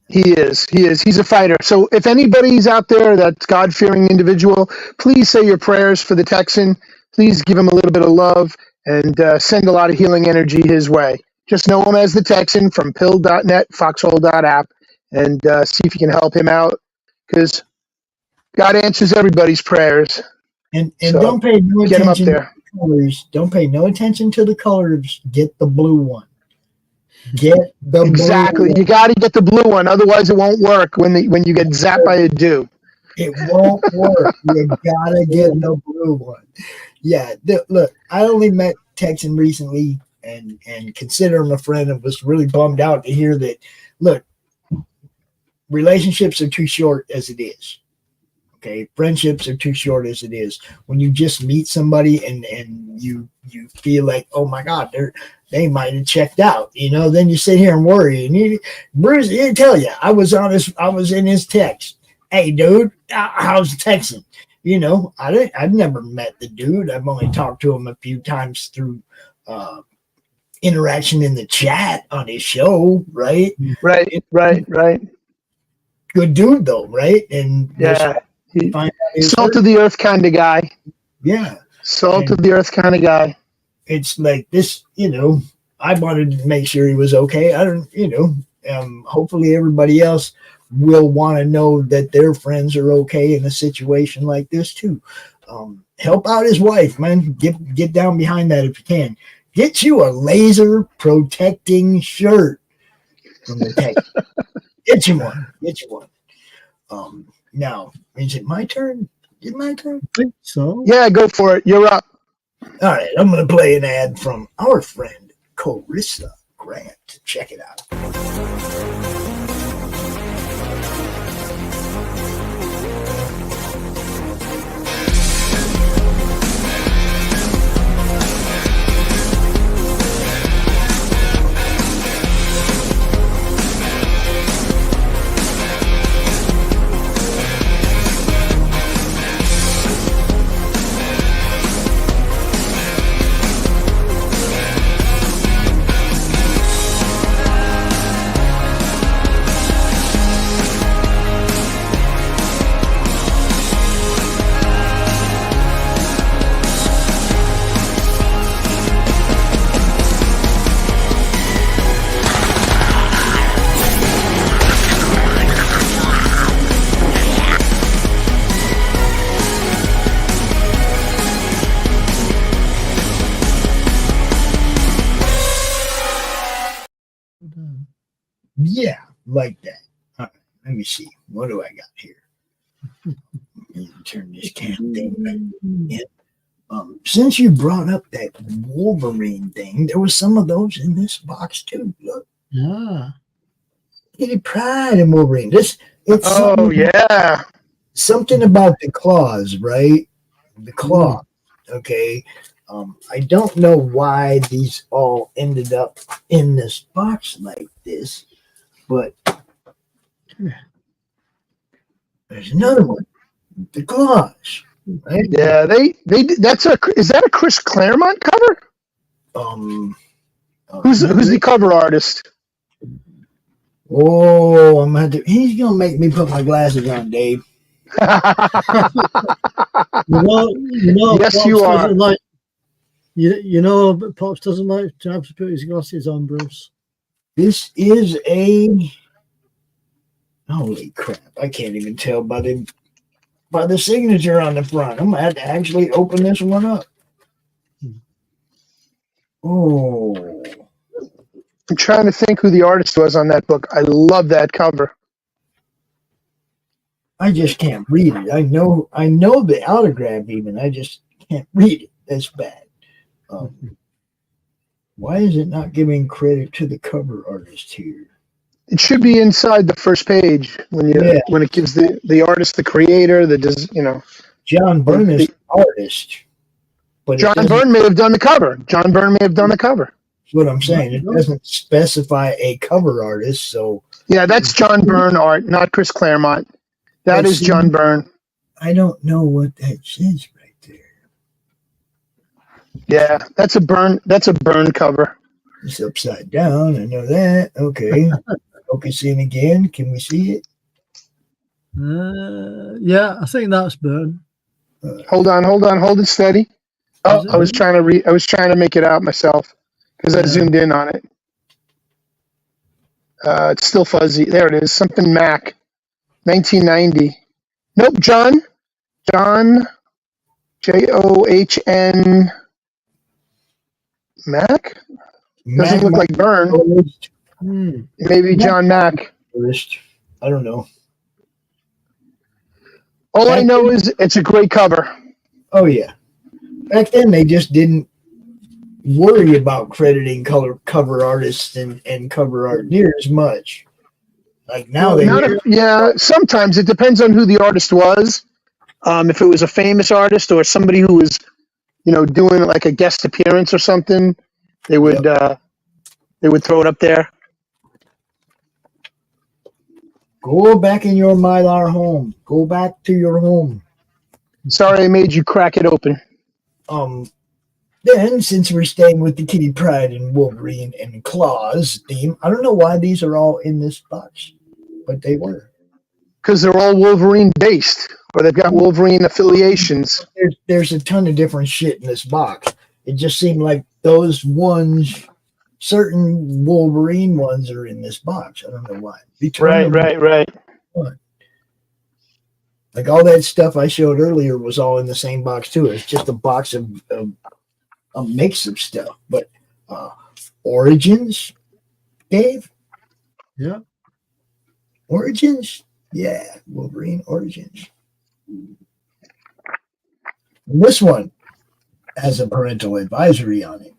He is. He's a fighter. So if anybody's out there that's God-fearing individual, please say your prayers for the Texan. Please give him a little bit of love and send a lot of healing energy his way. Just know him as the Texan from pill.net, foxhole.app, and see if you can help him out, because God answers everybody's prayers. And so don't pay no get him up attention there. to the colors. Don't pay no attention to the colors. Get the blue one. Get the exactly. blue one. You got to get the blue one, otherwise it won't work when you get zapped by a dew. It won't work. You gotta get the blue one. Yeah. Look, I only met Texan recently, and consider him a friend, and was really bummed out to hear that. Look, relationships are too short as it is. Okay, friendships are too short as it is. When you just meet somebody and you feel like, oh my God, they might have checked out, then you sit here and worry. And Bruce, he'll tell you, I was in his text. hey, dude, how's Texan? You know, I've never met the dude. I've only talked to him a few times through interaction in the chat on his show, right? Right. Good dude, though, right? And Yeah, salt hurt. of the earth kind of guy. Yeah, Salt of the earth kind of guy. It's like this, you know. I wanted to make sure he was okay. I don't, you know. Hopefully, everybody else will want to know that their friends are okay in a situation like this too. Help out his wife, man. Get down behind that if you can. Get you a laser protecting shirt from the tech. Get you one. Now, is it my turn? Is it my turn? I think so. Yeah, go for it. You're up. All right, I'm going to play an ad from our friend Corissa Grant. Check it out. Yeah, like that. All right, let me see. What do I got here? Let me turn this can thing back in. Since you brought up that Wolverine thing, there was some of those in this box too. Look, get pride in Wolverine. It's something about the claws, right? The claw. Okay. I don't know why these all ended up in this box like this, but there's another one. The claws. Right? Yeah, is that a Chris Claremont cover? Who's the cover artist? Oh, he's gonna make me put my glasses on, Dave. You know, yes, Pops you are. Like, you know, but Pops doesn't like to have to put his glasses on, Bruce. This is a holy crap! I can't even tell by the signature on the front. I'm gonna have to actually open this one up. Oh, I'm trying to think who the artist was on that book. I love that cover. I just can't read it. I know the autograph even. I just can't read it. That's bad. Why is it not giving credit to the cover artist here? It should be inside the first page when it gives the artist, the creator, John Byrne is the artist. But John Byrne may have done the cover. That's what I'm saying. It doesn't specify a cover artist, so yeah, that's John Byrne art, not Chris Claremont. That is John Byrne. I don't know what that says right there. Yeah, that's a Byrne cover. It's upside down. I know that. Okay. Focusing again. Can we see it? Yeah, I think that's Byrne. Hold on, hold it steady. Oh, I was trying to make it out myself because I zoomed in on it. It's still fuzzy. There it is. Something Mac, 1990. Nope, John, John Mac. Doesn't look like Byrne. Maybe John Mac. I don't know. All I know is it's a great cover. Oh yeah. Back then they just didn't worry about crediting cover artists and cover art near as much. Like now sometimes it depends on who the artist was. If it was a famous artist or somebody who was, doing like a guest appearance or something, they would throw it up there. Go back in your Mylar home. Go back to your home. Sorry I made you crack it open. Then, since we're staying with the Kitty Pryde and Wolverine and Claws theme, I don't know why these are all in this box, but they were. Because they're all Wolverine based, or they've got Wolverine affiliations. There's a ton of different shit in this box. It just seemed like those ones, certain Wolverine ones, are in this box. I don't know why. Right. Like all that stuff I showed earlier was all in the same box too. It's just a box of a mix of stuff. But Origins, Dave? Yeah. Origins? Yeah, Wolverine Origins. And this one has a parental advisory on it.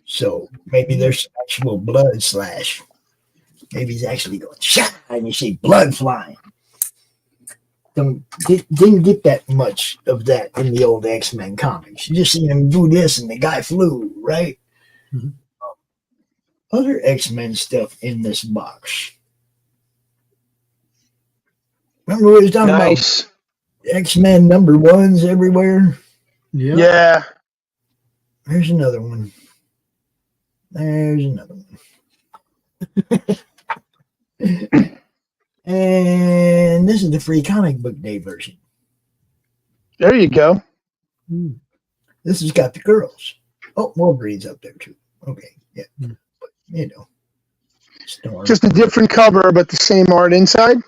So maybe there's actual blood slash. Maybe he's actually going, shot, and you see blood flying. Didn't get that much of that in the old X-Men comics. You just see him do this and the guy flew, right? Mm-hmm. Other X-Men stuff in this box. Remember what he was talking about? X-Men number ones everywhere? Yeah. There's another one. There's another one. And this is the free comic book day version. There you go. This has got the girls. Oh, Wolverine's up there too. Okay, yeah. But, you know. Storm. Just a different cover, but the same art inside?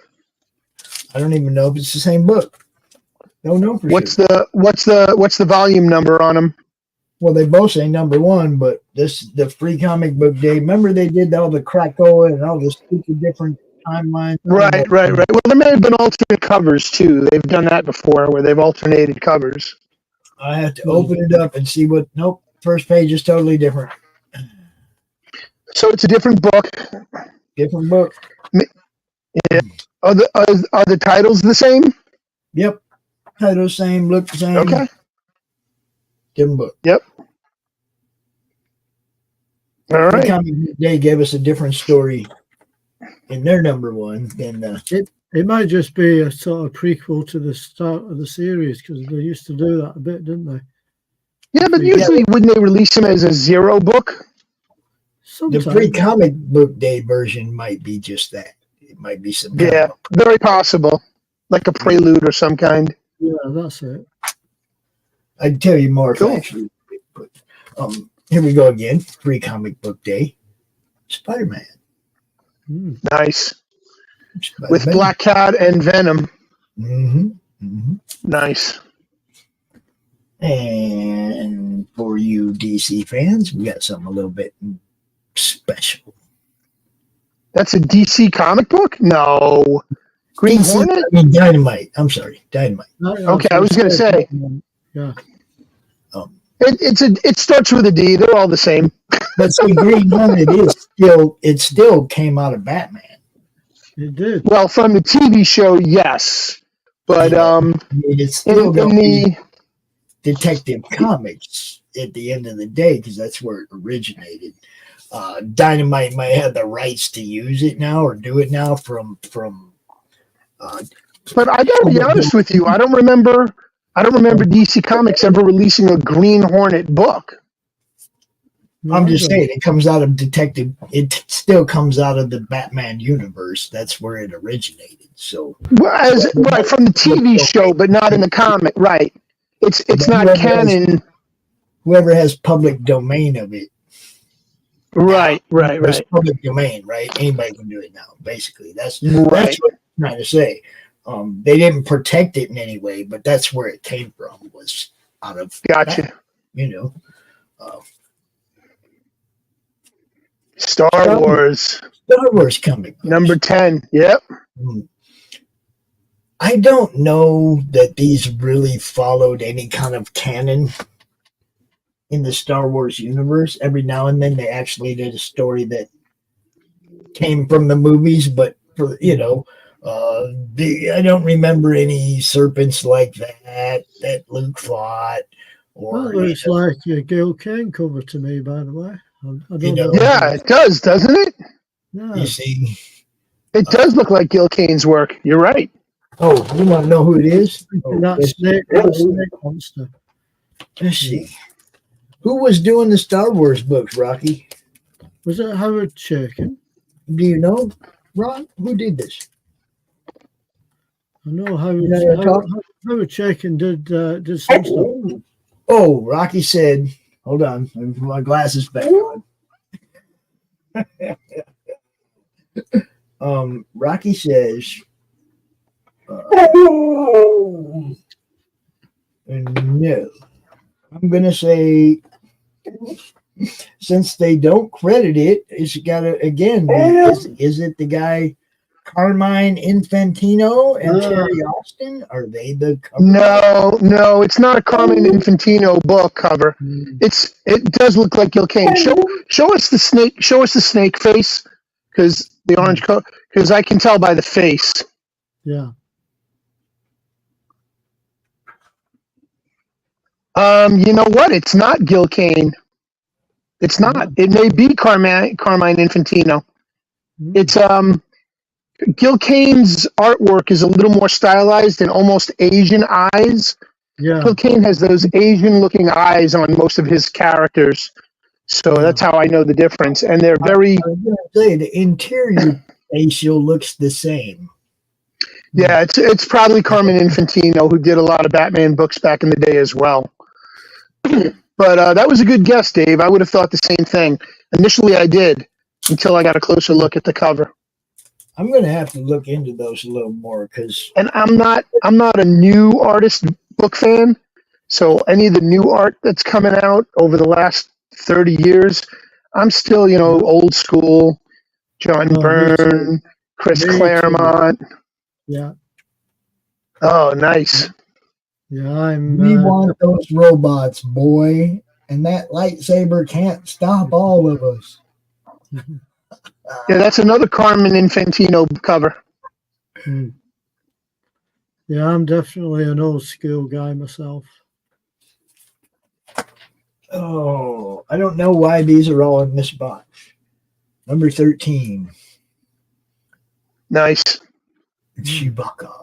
I don't even know if it's the same book. Don't know for what's sure. What's the volume number on them? Well, they both say number one, but the free comic book day. Remember they did all the Krakoa and all the stupid different timelines. Right. Well, there may have been alternate covers too. They've done that before, where they've alternated covers. I have to open it up and see what. Nope, first page is totally different. So it's a different book. Different book. Yeah. Are the titles the same? Yep. Title same, look the same. Okay. Different book. Yep. All right. They gave us a different story in their number one than it might just be a sort of prequel to the start of the series, because they used to do that a bit, didn't they? Yeah, but usually wouldn't they release them as a zero book? Sometimes. The free comic book day version might be just that. It might be some. Yeah, very possible, like a prelude or some kind. Yeah, that's it. I'd tell you more actually. But here we go again. Free comic book day. Spider-Man. Nice. With Black Cat and Venom. Nice. And for you DC fans, we got something a little bit special. That's a DC comic book? No. Green DC, Hornet? I mean, Dynamite. I'm sorry, Dynamite. Okay, I was going to say. Yeah. It starts with a D. They're all the same. But see, Green Hornet still came out of Batman. It did. Well, from the TV show, yes. But it's still in the Detective Comics at the end of the day, because that's where it originated. Dynamite might have the rights to use it now or do it now from but I gotta be honest with you, I don't remember DC Comics ever releasing a Green Hornet book. I'm just saying it comes out of it still comes out of the Batman universe. That's where it originated. So right from the TV show, but not in the comic, right. It's not canon. Whoever has public domain of it. Right. It's public domain, right? Anybody can do it now, basically. That's what I'm trying to say. They didn't protect it in any way, but that's where it came from, was out of Gotcha. That, you know. Star Wars comic books. Number 10. Yep. I don't know that these really followed any kind of canon in the Star Wars universe. Every now and then they actually did a story that came from the movies, but for, I don't remember any serpents like that Luke fought. Or looks like a Gail Kane cover to me, by the way. I don't know. Yeah, it does, doesn't it? Yeah. You see, It does look like Gil Kane's work. You're right. Oh, you want to know who it is? Oh, That snake monster. let's see. Who was doing the Star Wars books, Rocky? Was it Howard Chaykin? Do you know, Ron? Who did this? I know Howard Chaykin did some stuff. Oh, Rocky said, hold on, let me put my glasses back on. Rocky says, no. I'm going to say, since they don't credit it, it's got to, again, is it the guy Carmine Infantino and Terry Austin? Are they the cover? No, it's not a Carmine Infantino book cover. It does look like Gil Kane. Show us the snake. Show us the snake face, because the orange coat. Because I can tell by the face. Yeah. You know what? It's not Gil Kane. It's not. It may be Carmine Infantino. It's Gil Kane's artwork is a little more stylized and almost Asian eyes. Yeah. Gil Kane has those Asian-looking eyes on most of his characters, so that's how I know the difference. And they're very. I was going to say the interior facial looks the same. Yeah, it's probably Carmine Infantino, who did a lot of Batman books back in the day as well. But that was a good guess, Dave. I would have thought the same thing. Initially, I did, until I got a closer look at the cover. I'm going to have to look into those a little more because. And I'm not a new artist book fan, so any of the new art that's coming out over the last 30 years, I'm still old school. John Byrne, Chris Claremont. Yeah. Oh, nice. Yeah, we want those robots, boy, and that lightsaber can't stop all of us. Yeah, that's another Carmine Infantino cover. Yeah, I'm definitely an old school guy myself. Oh, I don't know why these are all in this box. Number 13. Nice. Chewbacca.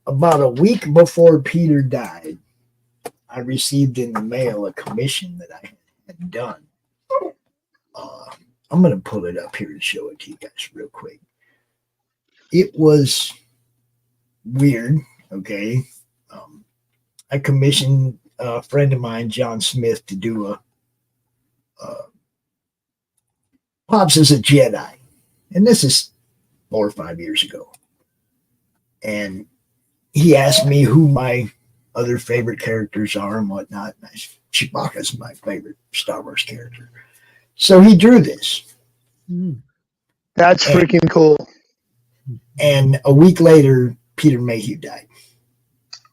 About a week before Peter died, I received in the mail a commission that I had done. I'm going to pull it up here and show it to you guys real quick. It was weird, okay? I commissioned a friend of mine, John Smith, to do a Pops is a Jedi. And this is 4 or 5 years ago. And he asked me who my other favorite characters are and whatnot. And Chewbacca's my favorite Star Wars character. So he drew this. That's freaking cool. And a week later, Peter Mayhew died.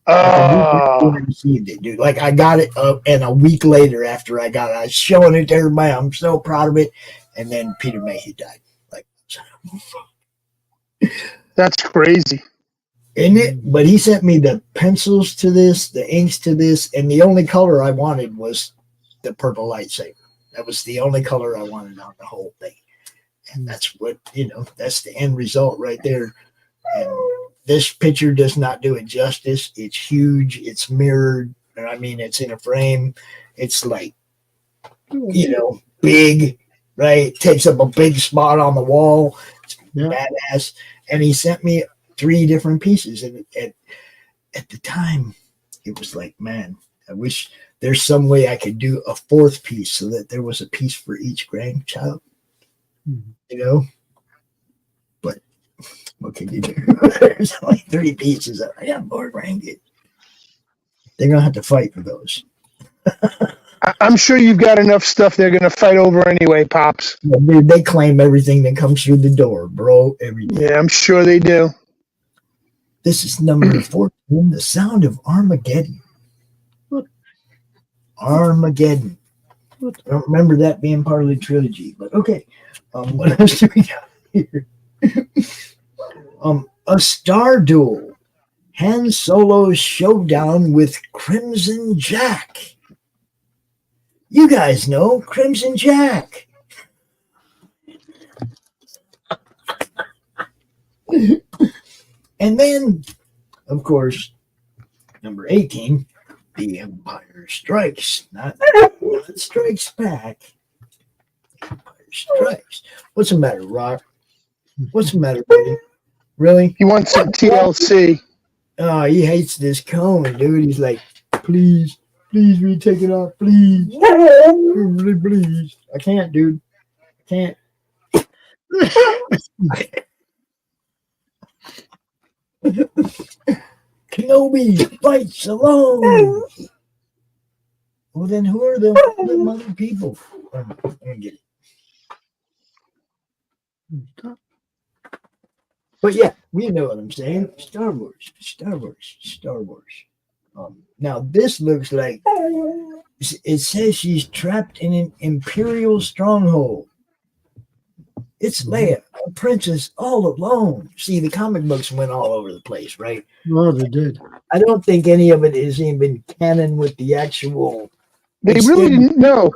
Oh. I received it, dude. Like I got it, and a week later after I got it, I was showing it to everybody. I'm so proud of it. And then Peter Mayhew died. Like, that's crazy. Isn't it? But he sent me the pencils to this, the inks to this, and the only color I wanted was the purple lightsaber. That was the only color I wanted on the whole thing. And that's what, that's the end result right there. And this picture does not do it justice. It's huge. It's mirrored. I mean, it's in a frame. It's like, big, right? Takes up a big spot on the wall. It's badass. And he sent me 3 different pieces. And at the time, it was like, man, I wish there's some way I could do a 4th piece so that there was a piece for each grandchild, But what can you do? There's only 3 pieces. I got more grandkids. They're going to have to fight for those. I'm sure you've got enough stuff they're going to fight over anyway, Pops. They claim everything that comes through the door, bro. Everything. Yeah, I'm sure they do. This is number 14, The Sound of Armageddon. What? Armageddon. What? I don't remember that being part of the trilogy, but okay. What else do we got here? A Star Duel. Han Solo's showdown with Crimson Jack. You guys know Crimson Jack. And then, of course, number 18, The Empire Strikes. Not Strikes Back. Empire Strikes. What's the matter, Rock? What's the matter, buddy? Really? He wants some TLC. Oh, he hates this cone, dude. He's like, please, will you take it off? Please. Please. I can't, dude. I can't. Kenobi fights alone. Well, then who are the other people? Let me get it. But yeah, we know what I'm saying. Star Wars. Now this looks like it says she's trapped in an Imperial stronghold. It's Leia, a princess all alone. See, the comic books went all over the place, right? Oh, they did. I don't think any of it has even been canon with the actual. They really didn't know.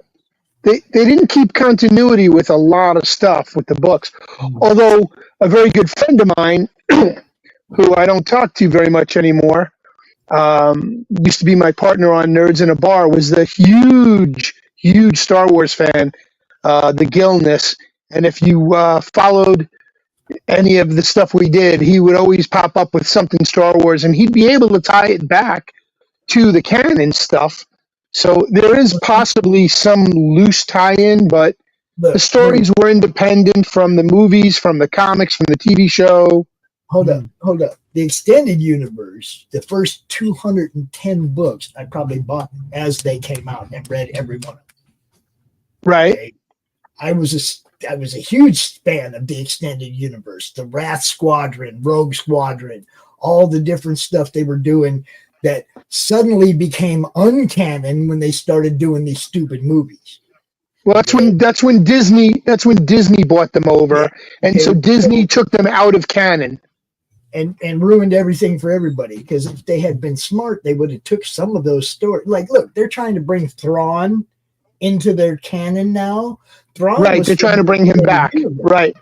They didn't keep continuity with a lot of stuff with the books. Although a very good friend of mine, who I don't talk to very much anymore, used to be my partner on Nerds in a Bar, was the huge Star Wars fan, the Gilness. And if you followed any of the stuff we did, he would always pop up with something Star Wars, and he'd be able to tie it back to the canon stuff. So there is possibly some loose tie-in, but the stories were independent from the movies, from the comics, from the TV show. Hold up. The extended universe, the first 210 books, I probably bought as they came out and read every one of them. Right. Okay? I was a huge fan of the extended universe, the Wrath Squadron, Rogue Squadron, all the different stuff they were doing that suddenly became uncanon when they started doing these stupid movies. Well, that's when Disney bought them over, and so Disney took them out of canon and ruined everything for everybody. Because if they had been smart, they would have took some of those stories. Like, look, they're trying to bring Thrawn into their canon now. Thrawn they're trying to bring him back. Right.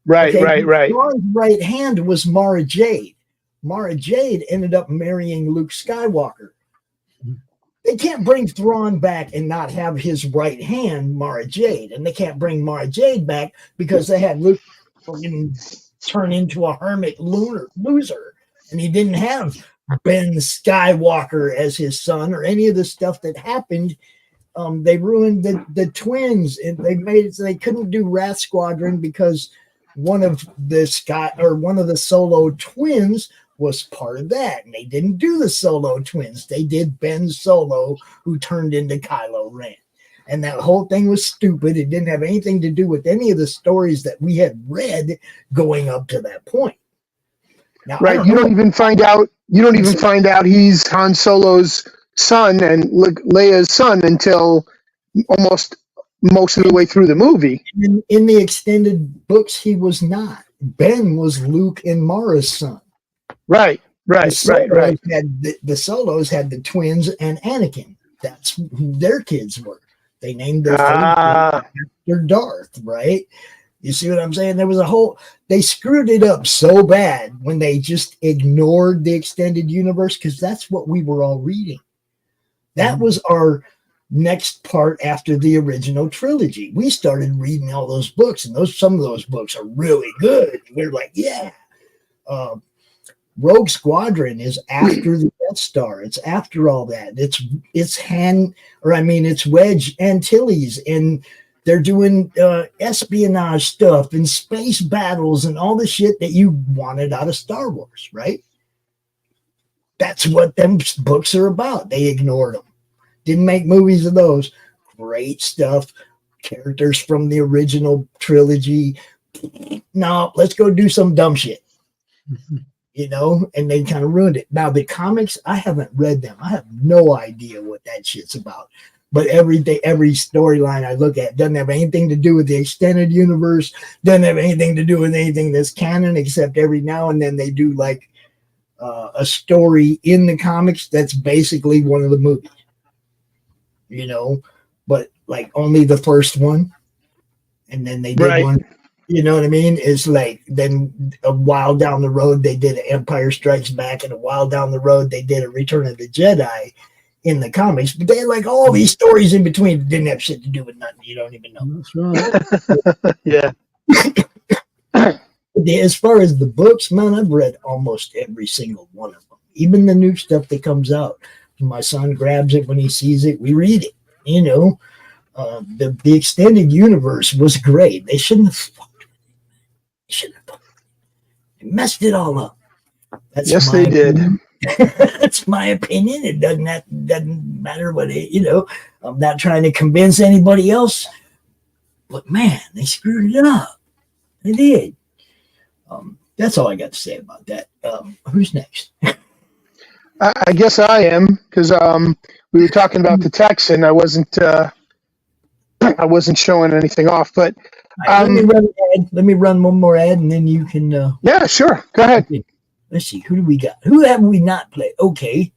Thrawn's right hand was Mara Jade. Mara Jade ended up marrying Luke Skywalker. They can't bring Thrawn back and not have his right hand, Mara Jade. And they can't bring Mara Jade back because they had Luke turn into a hermit loser. And he didn't have Ben Skywalker as his son or any of the stuff that happened. They ruined the twins, and they made it so they couldn't do Wrath Squadron because one of the Solo twins was part of that, and they didn't do the Solo twins. They did Ben Solo, who turned into Kylo Ren, and that whole thing was stupid. It didn't have anything to do with any of the stories that we had read going up to that point. Now, you don't even find out he's Han Solo's son and Leia's son until almost most of the way through the movie. In the extended books, he was not. Ben was Luke and Mara's son. Right. The Solos had the twins and Anakin. That's who their kids were. They named their after Darth, right? You see what I'm saying? They screwed it up so bad when they just ignored the extended universe, because that's what we were all reading. That was our next part after the original trilogy. We started reading all those books, and some of those books are really good. We're like, yeah. Rogue Squadron is after the Death Star. It's after all that. It's Wedge Antilles, and they're doing espionage stuff and space battles and all the shit that you wanted out of Star Wars, right? That's what them books are about. They ignored them. Didn't make movies of those. Great stuff. Characters from the original trilogy. No, let's go do some dumb shit. And they kind of ruined it. Now, the comics, I haven't read them. I have no idea what that shit's about. But every storyline I look at doesn't have anything to do with the extended universe, doesn't have anything to do with anything that's canon, except every now and then they do like a story in the comics that's basically one of the movies. But like only the first one. And then they did one. You know what I mean? It's like then a while down the road they did Empire Strikes Back, and a while down the road they did a Return of the Jedi in the comics. But they had like all these stories in between that didn't have shit to do with nothing. You don't even know. That's right. Yeah. As far as the books, man, I've read almost every single one of them. Even the new stuff that comes out. My son grabs it when he sees it. We read it. You know, the extended universe was great. They shouldn't have fucked with it. They shouldn't have fucked with it. They messed it all up. Yes, they did. That's my opinion. It doesn't matter what it, you know. I'm not trying to convince anybody else, but man, they screwed it up. They did. That's all I got to say about that. Who's next? I guess I am, because we were talking about the text, and I wasn't showing anything off. But Let me run one more ad, and then you can. Yeah, sure. Go ahead. Let's see. Who do we got? Who have we not played? Okay,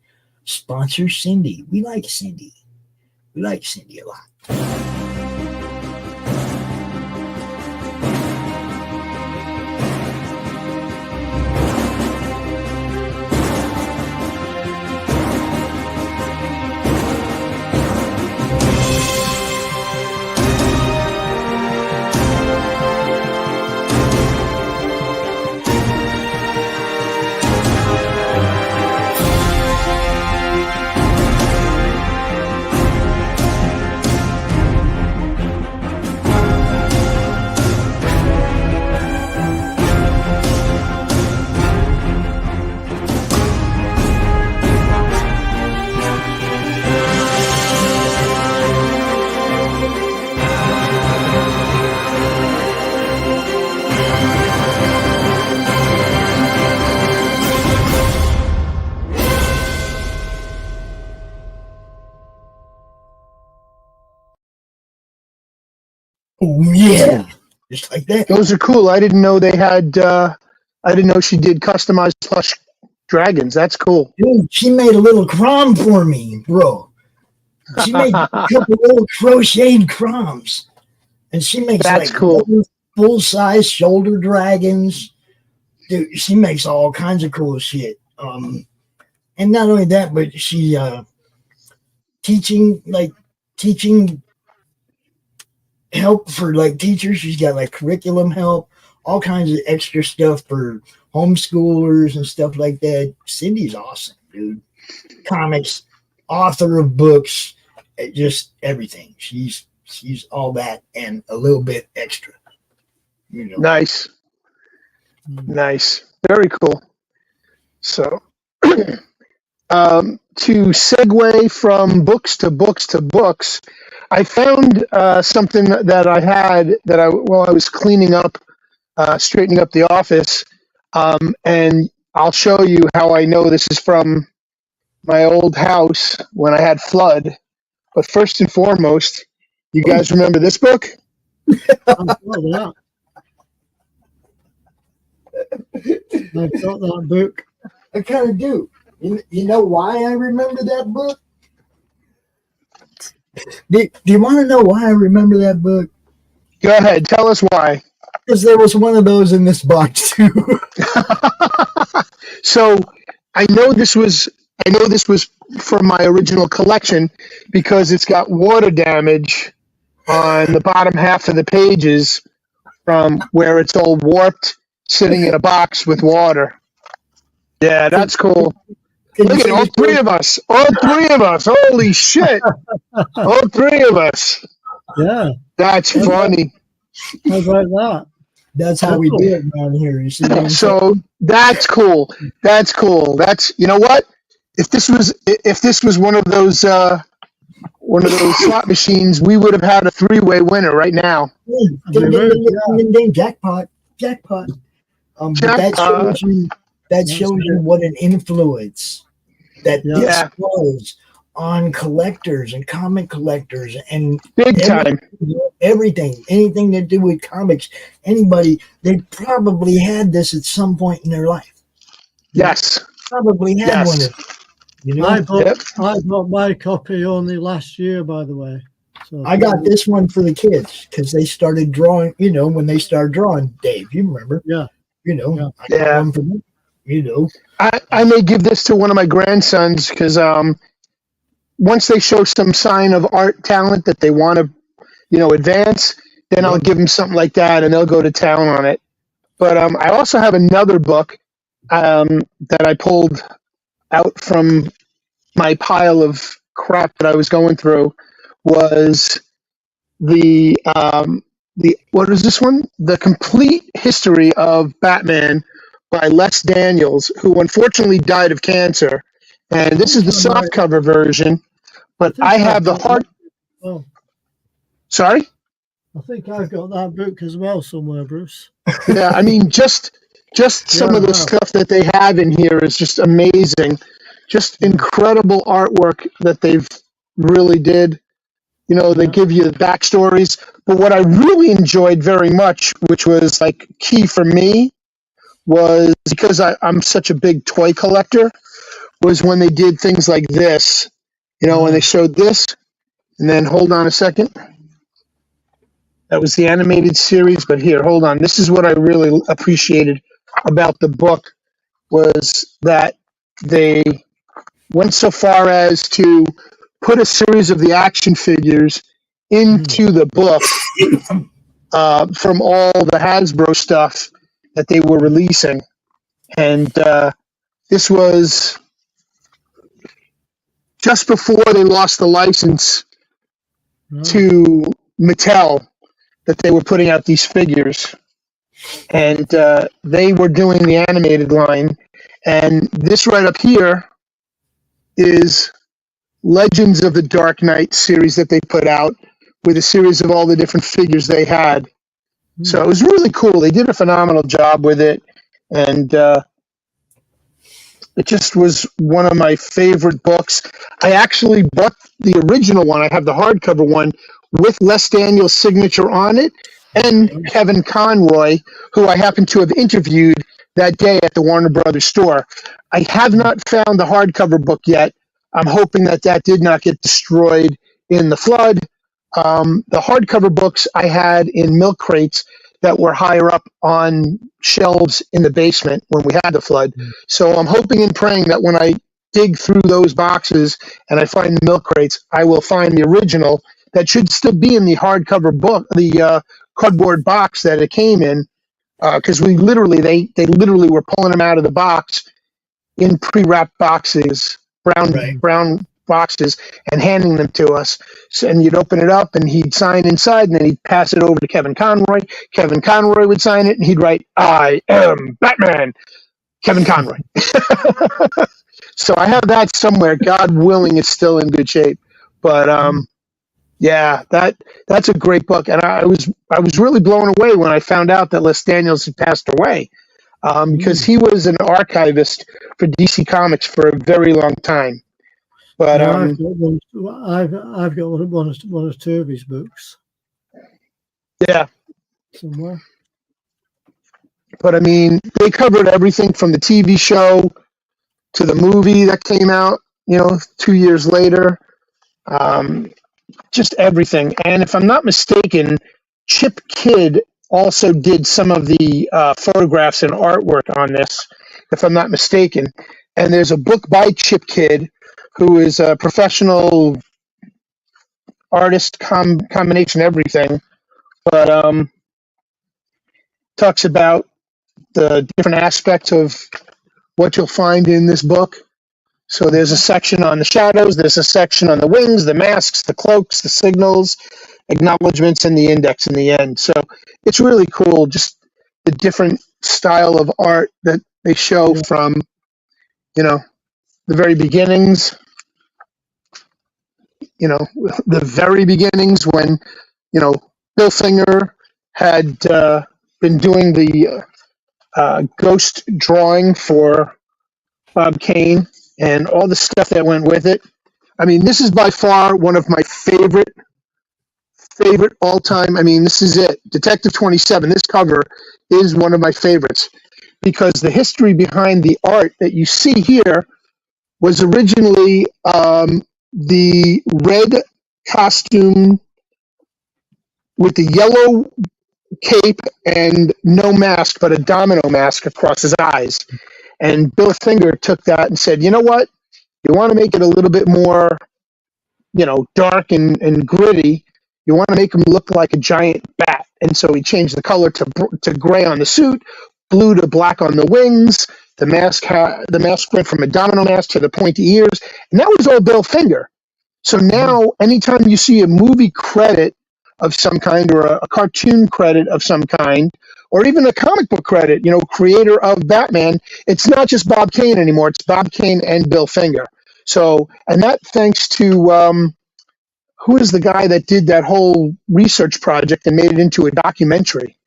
sponsor Cindy. We like Cindy. We like Cindy a lot. Oh, yeah, just like that. Those are cool. I didn't know they had. I didn't know she did customized plush dragons. That's cool. Dude, she made a little crom for me, bro. She made a couple little crocheted croms, and she makes That's like cool. full size shoulder dragons. Dude, she makes all kinds of cool shit. And not only that, but she teaching help for like teachers. She's got like curriculum help, all kinds of extra stuff for homeschoolers and stuff like that. Cindy's awesome, dude. Comics, author of books, just everything. She's all that and a little bit extra. You know. Nice. Very cool. So to segue from books to books to books, I found something that I had while I was cleaning up, straightening up the office, and I'll show you how I know this is from my old house when I had flood. But first and foremost, you guys remember this book? Yeah. I've got that book. I kind of do. You know why I remember that book? Do you want to know why I remember that book? Go ahead, tell us why. Because there was one of those in this box too. So I know this was from my original collection because it's got water damage on the bottom half of the pages from where it's all warped, sitting in a box with water. Yeah, that's cool. Look at all three of us. All three of us. Holy shit. All three of us. Yeah. That's funny. How about that? That's how we do it around here. You see what I'm So saying? that's cool. That's cool. That's, you know what? If this was one of those slot machines, we would have had a three-way winner right now. Ding, ding, ding, jackpot. But that shows you what an influence that this was on collectors and comic collectors and big time. Everything, anything to do with comics, anybody, they probably had this at some point in their life. Yes. Probably had one of them. You know? I bought my copy only last year, by the way. So I got this one for the kids because they started drawing, when they started drawing, Dave, you remember? Yeah. I got one for them, I may give this to one of my grandsons because once they show some sign of art talent that they want to, advance, then I'll give them something like that and they'll go to town on it. But I also have another book that I pulled out from my pile of crap that I was going through. Was the what is this one? The Complete History of Batman by Les Daniels, who unfortunately died of cancer. And this is the softcover version, but I have the hard. Oh, sorry? I think I've got that book as well somewhere, Bruce. Yeah, I mean, just some of the stuff that they have in here is just amazing. Just incredible artwork that they've really did. They give you the backstories. But what I really enjoyed very much, which was like key for me, was because I'm such a big toy collector, was when they did things like this. When they showed this, and then hold on a second. That was the animated series, but here, hold on. This is what I really appreciated about the book, was that they went so far as to put a series of the action figures into the book from all the Hasbro stuff that they were releasing. And this was just before they lost the license to Mattel, that they were putting out these figures. And they were doing the animated line. And this right up here is Legends of the Dark Knight series that they put out with a series of all the different figures they had. So it was really cool. They did a phenomenal job with it. And it just was one of my favorite books. I actually bought the original one. I have the hardcover one with Les Daniels' signature on it, and Kevin Conroy, who I happened to have interviewed that day at the Warner Brothers store. I have not found the hardcover book yet. I'm hoping that did not get destroyed in the flood. The hardcover books I had in milk crates that were higher up on shelves in the basement when we had the flood. So I'm hoping and praying that when I dig through those boxes and I find the milk crates, I will find the original that should still be in the hardcover book, the cardboard box that it came in, because they literally were pulling them out of the box in pre-wrapped boxes, brown boxes, and handing them to us. So, and you'd open it up and he'd sign inside, and then he'd pass it over to Kevin Conroy. Kevin Conroy would sign it and he'd write, "I am Batman, Kevin Conroy." So I have that somewhere. God willing, it's still in good shape. But yeah, that's a great book, and I was really blown away when I found out that Les Daniels had passed away, because he was an archivist for DC Comics for a very long time. But I've got one or two of his books. Yeah, somewhere. But I mean, they covered everything from the TV show to the movie that came out, 2 years later. Just everything. And if I'm not mistaken, Chip Kidd also did some of the photographs and artwork on this, if I'm not mistaken. And there's a book by Chip Kidd, who is a professional artist, combination everything, but talks about the different aspects of what you'll find in this book. So there's a section on the shadows, there's a section on the wings, the masks, the cloaks, the signals, acknowledgments, and the index in the end. So it's really cool, just the different style of art that they show from, the very beginnings, the very beginnings when, Bill Finger had been doing the ghost drawing for Bob Kane, and all the stuff that went with it. I mean, this is by far one of my favorite all-time. I mean, this is it. Detective 27, this cover is one of my favorites, because the history behind the art that you see here was originally the red costume with the yellow cape and no mask, but a domino mask across his eyes. And Bill Finger took that and said, you know what? You want to make it a little bit more, dark and gritty. You want to make him look like a giant bat. And so he changed the color to gray on the suit, blue to black on the wings. The mask went from a domino mask to the pointy ears. And that was all Bill Finger. So now anytime you see a movie credit of some kind or a cartoon credit of some kind, or even a comic book credit, creator of Batman, it's not just Bob Kane anymore. It's Bob Kane and Bill Finger. So, and that thanks to, who is the guy that did that whole research project and made it into a documentary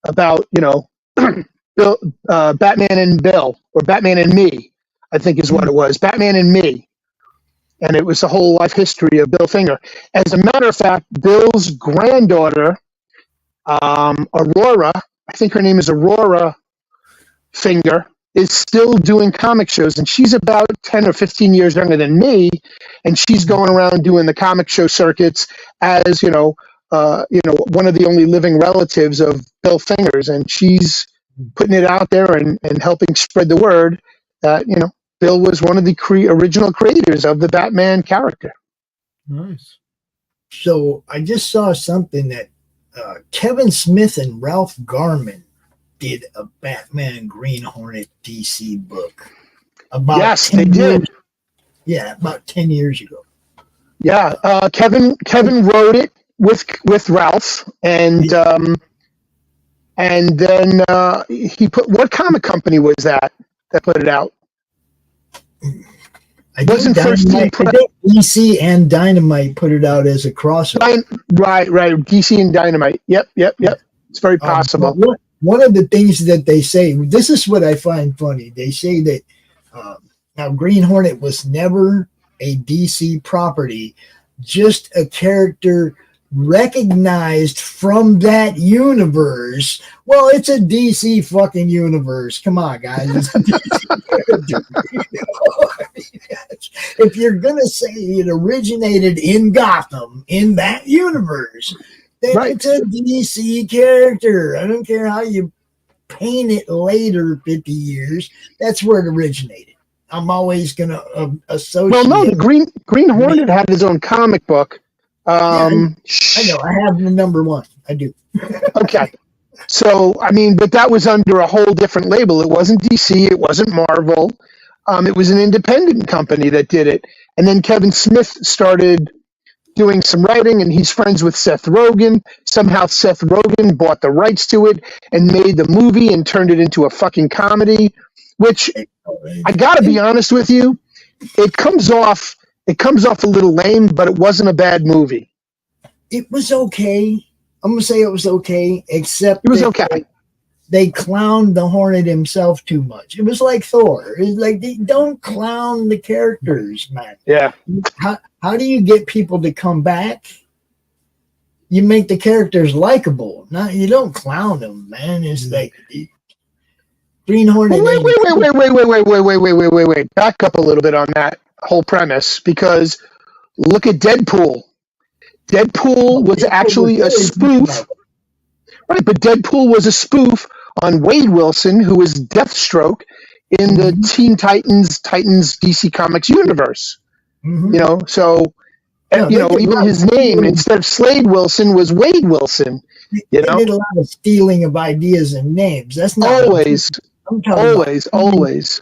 about, Bill, Batman and Bill, or Batman and Me, I think is what it was. Batman and Me. And it was the whole life history of Bill Finger. As a matter of fact, Bill's granddaughter, Aurora, I think her name is Aurora Finger, is still doing comic shows, and she's about 10 or 15 years younger than me, and she's going around doing the comic show circuits as, one of the only living relatives of Bill Finger's, and she's putting it out there and helping spread the word that, Bill was one of the original creators of the Batman character. Nice. So I just saw something that Kevin Smith and Ralph Garman did a Batman Green Hornet DC book. Yes, they did. Yeah, about 10 years ago. Yeah, Kevin wrote it with Ralph, and then he put, what comic company was that put it out? I think DC and Dynamite put it out as a crossover. Right. DC and Dynamite. Yep. It's very possible. One of the things that they say, this is what I find funny. They say that now Green Hornet was never a DC property, just a character recognized from that universe. Well, it's a DC fucking universe. Come on, guys. It's a DC character. If you're gonna say it originated in Gotham in that universe, then it's a DC character. I don't care how you paint it later 50 years. That's where it originated. I'm always gonna associate. Well, no, the Green Hornet had his own comic book. I know. I have the number one. I do. Okay. So, but that was under a whole different label. It wasn't DC. It wasn't Marvel. It was an independent company that did it. And then Kevin Smith started doing some writing, and he's friends with Seth Rogen. Somehow Seth Rogen bought the rights to it and made the movie and turned it into a fucking comedy, which I got to be honest with you, it comes off a little lame, but it wasn't a bad movie. It was okay. I'm going to say it was okay, except it was okay. They clowned the Hornet himself too much. It was like Thor. It's like, they don't clown the characters, man. Yeah. How do you get people to come back? You make the characters likable. You don't clown them, man. It's like Green Hornet. Wait. Back up a little bit on that whole premise, because look at Deadpool. Deadpool was actually a spoof. Right, but Deadpool was a spoof on Wade Wilson, who was Deathstroke in the Teen Titans DC Comics universe. So even his name, instead of Slade Wilson, was Wade Wilson. They did a lot of stealing of ideas and names. That's not always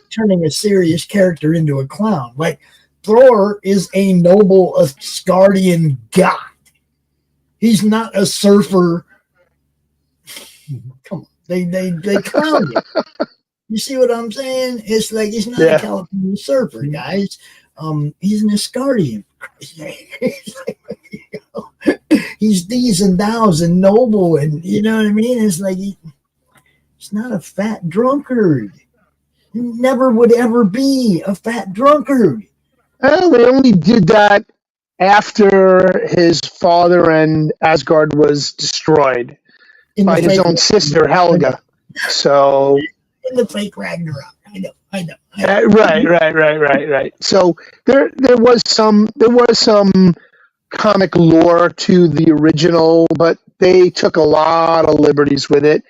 turning a serious character into a clown. Like Thor is a noble Asgardian god. He's not a surfer. Come on, they clown him. You see what I'm saying? It's like he's not a California surfer, guys. He's an Asgardian. He's these and thous and noble, and you know what I mean. It's like he's not a fat drunkard. He never would ever be a fat drunkard. Well, they only did that after his father and Asgard was destroyed by his own sister Helga. So in the fake Ragnarok, I know. Right. So there was some comic lore to the original, but they took a lot of liberties with it,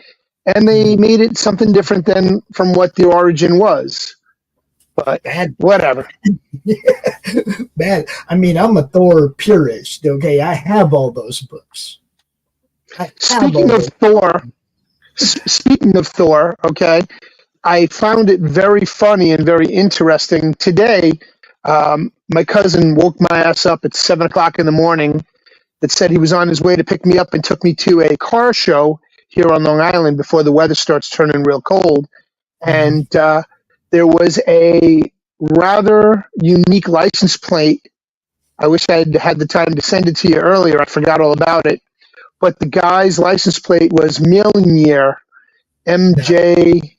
and they made it something different than from what the origin was. But whatever. Man, I mean, I'm a Thor purist. Okay, I have all those books. Speaking of Thor, okay, I found it very funny and very interesting. Today, my cousin woke my ass up at 7 o'clock in the morning that said he was on his way to pick me up and took me to a car show here on Long Island before the weather starts turning real cold. And there was a rather unique license plate. I wish I had the time to send it to you earlier. I forgot all about it. But the guy's license plate was Mjolnir, MJNOLNER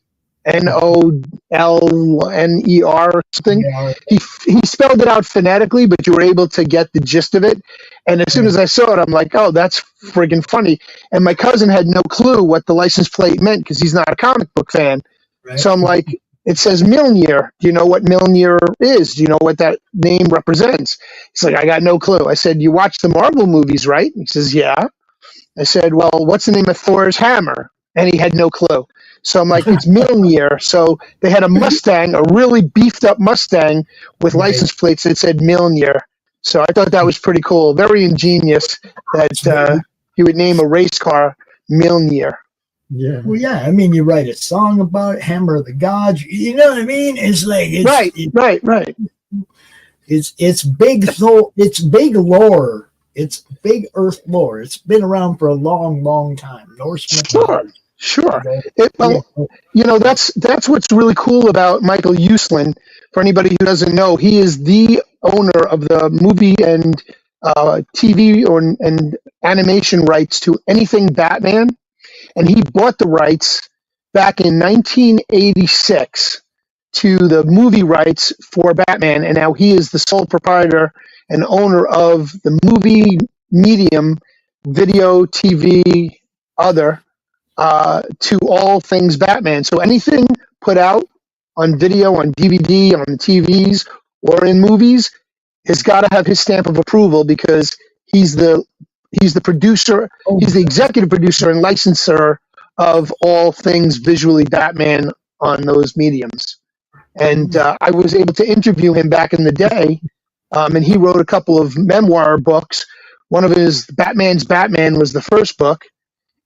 or something. Yeah. He spelled it out phonetically, but you were able to get the gist of it. And as soon as I saw it, I'm like, oh, that's friggin' funny. And my cousin had no clue what the license plate meant because he's not a comic book fan. Right. So I'm like, it says Mjolnir. Do you know what Mjolnir is? Do you know what that name represents? He's like, I got no clue. I said, you watch the Marvel movies, right? He says, yeah. I said, well, what's the name of Thor's hammer? And he had no clue. So I'm like, it's Mjolnir. So they had a Mustang, a really beefed up Mustang with license plates that said Mjolnir. So I thought that was pretty cool. Very ingenious that he would name a race car Mjolnir. Yeah. Well, yeah. I mean, you write a song about it, Hammer of the Gods. You know what I mean? It's like Right. It's big. So it's big lore. It's big Earth lore. It's been around for a long, long time. Norse mythology. Sure. That's what's really cool about Michael Uslan. For anybody who doesn't know, he is the owner of the movie and TV and animation rights to anything Batman. And he bought the rights back in 1986 to the movie rights for Batman. And now he is the sole proprietor and owner of the movie medium, video, TV, other, to all things Batman. So anything put out on video, on DVD, on TVs, or in movies has got to have his stamp of approval because he's the producer, he's the executive producer and licensor of all things visually Batman on those mediums. And I was able to interview him back in the day, and he wrote a couple of memoir books. One of his Batman's Batman was the first book.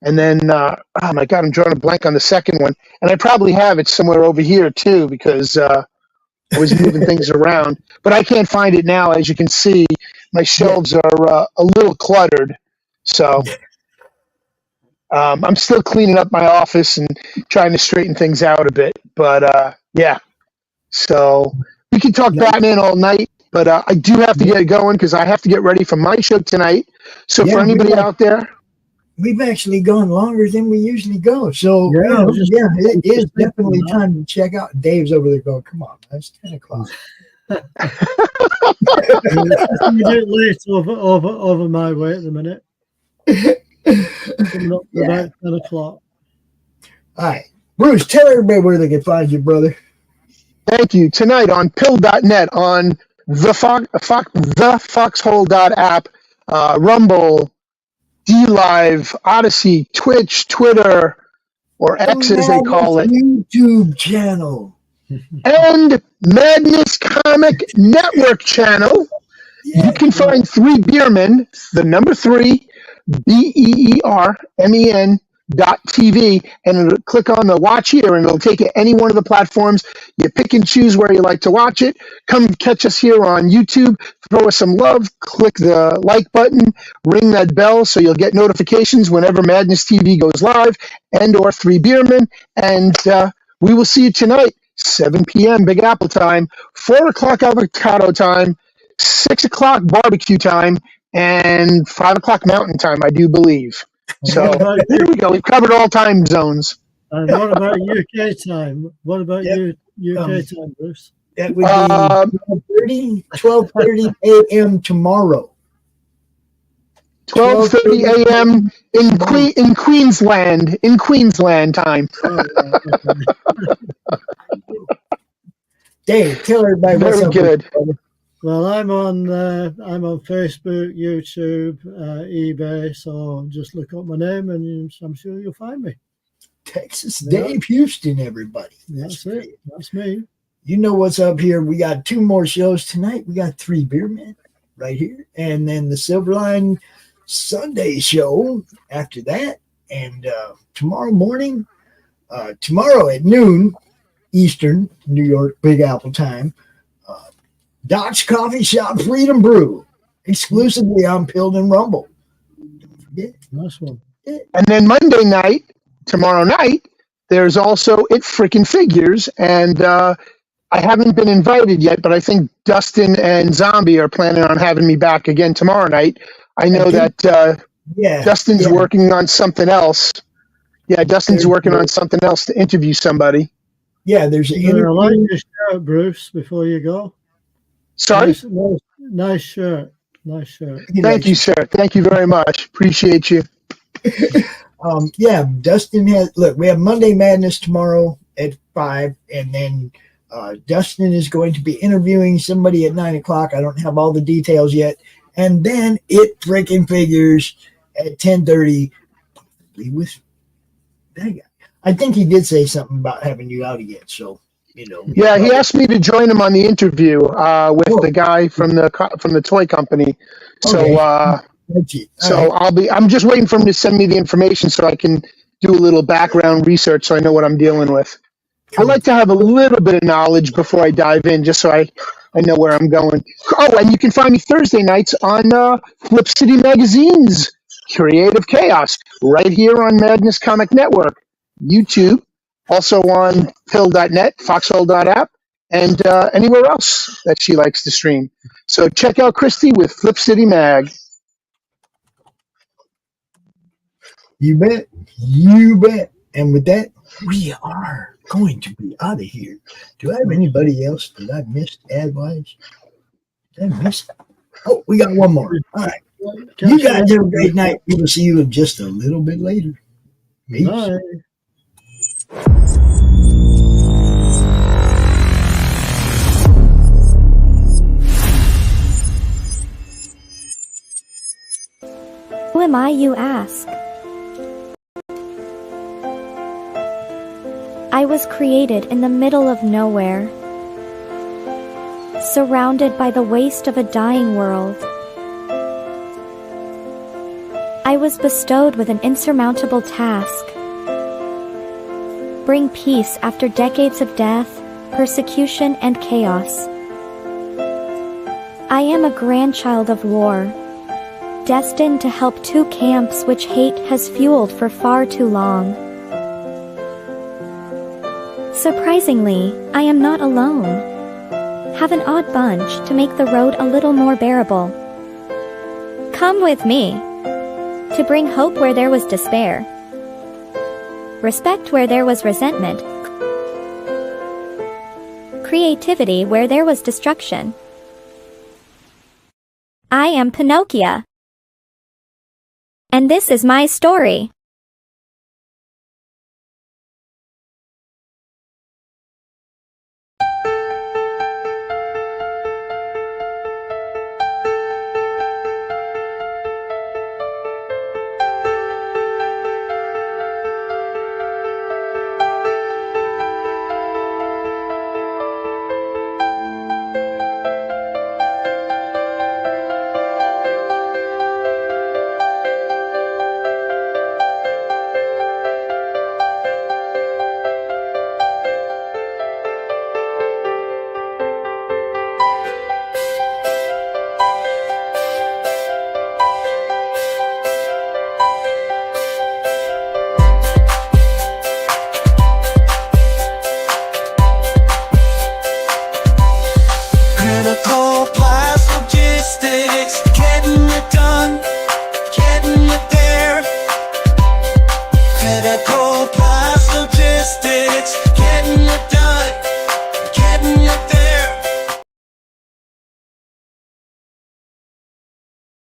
And then, oh my God, I'm drawing a blank on the second one. And I probably have it somewhere over here too because I was moving things around. But I can't find it now. As you can see, my shelves are a little cluttered. So I'm still cleaning up my office and trying to straighten things out a bit. But yeah, so we can talk Batman all night. But I do have to get going because I have to get ready for my show tonight. So for anybody out there, we've actually gone longer than we usually go. So, it is definitely time to check out. Dave's over there going, come on, it's 10 o'clock. You do it late over my way at the minute. Coming up about 10 o'clock. All right. Bruce, tell everybody where they can find you, brother. Thank you. Tonight on pill.net, on the foxhole.app, Rumble, DLive, Odyssey, Twitch, Twitter, or X as they call it. YouTube channel. And Madness Comic Network channel. Yeah, you can find 3 Beermen, the number 3, BEERMEN.TV, and it'll click on the watch here and it'll take you any one of the platforms. You pick and choose where you like to watch it. Come catch us here on YouTube. Throw us some love. Click the like button. Ring that bell so you'll get notifications whenever Madness TV goes live and or 3 Beermen. And we will see you tonight, 7 p.m. Big Apple time, 4 o'clock avocado time, 6 o'clock barbecue time, and 5 o'clock mountain time, I do believe. So there we go. We've covered all time zones. And what about UK time? What about UK time, Bruce? That would be 12:30 a.m. tomorrow. 12:30 a.m. in Queensland time. Dave, tell everybody what's Very up. good. Well, I'm on Facebook, YouTube, eBay. So just look up my name, and I'm sure you'll find me. Texas Dave Houston, everybody. That's it. That's me. You know what's up here. We got 2 more shows tonight. We got 3 Beer Men right here, and then the Silverline Sunday show after that. And tomorrow morning, tomorrow at noon Eastern, New York, Big Apple time, Doc's Coffee Shop Freedom Brew, exclusively on Pilled and Rumble. Don't forget. Nice one. And then Monday night, tomorrow night, there's also It Frickin' Figures. And I haven't been invited yet, but I think Dustin and Zombie are planning on having me back again tomorrow night. I know that Dustin's working on something else. Yeah, Dustin's working on something else to interview somebody. Yeah, there's an interview. I like your shirt, Bruce, before you go. Sorry? Nice shirt. Nice shirt. Thank you, sir. Thank you very much. Appreciate you. Yeah, Dustin has, look, we have Monday Madness tomorrow at 5, and then Dustin is going to be interviewing somebody at 9 o'clock. I don't have all the details yet. And then It Frickin' Figures at 10:30 with that guy. I think he did say something about having you out again, so you know. Yeah, he asked me to join him on the interview with the guy from the toy company. So I'm just waiting for him to send me the information so I can do a little background research so I know what I'm dealing with. I like to have a little bit of knowledge before I dive in, just so I know where I'm going. Oh, and you can find me Thursday nights on Flip City Magazine's Creative Chaos, right here on Madness Comic Network, YouTube, also on pill.net, foxhole.app, and anywhere else that she likes to stream. So check out Christy with Flip City Mag. You bet. You bet. And with that, we are going to be out of here. Do I have anybody else that I missed ad-wise? Did I miss? Oh, we got one more. All right. You guys have a great night. We will see you in just a little bit later. Peace. Bye. Who am I, you ask? I was created in the middle of nowhere, surrounded by the waste of a dying world. I was bestowed with an insurmountable task: bring peace after decades of death, persecution, and chaos. I am a grandchild of war, destined to help 2 camps which hate has fueled for far too long. Surprisingly, I am not alone. Have an odd bunch to make the road a little more bearable. Come with me to bring hope where there was despair, respect where there was resentment, creativity where there was destruction. I am Pinocchio, and this is my story.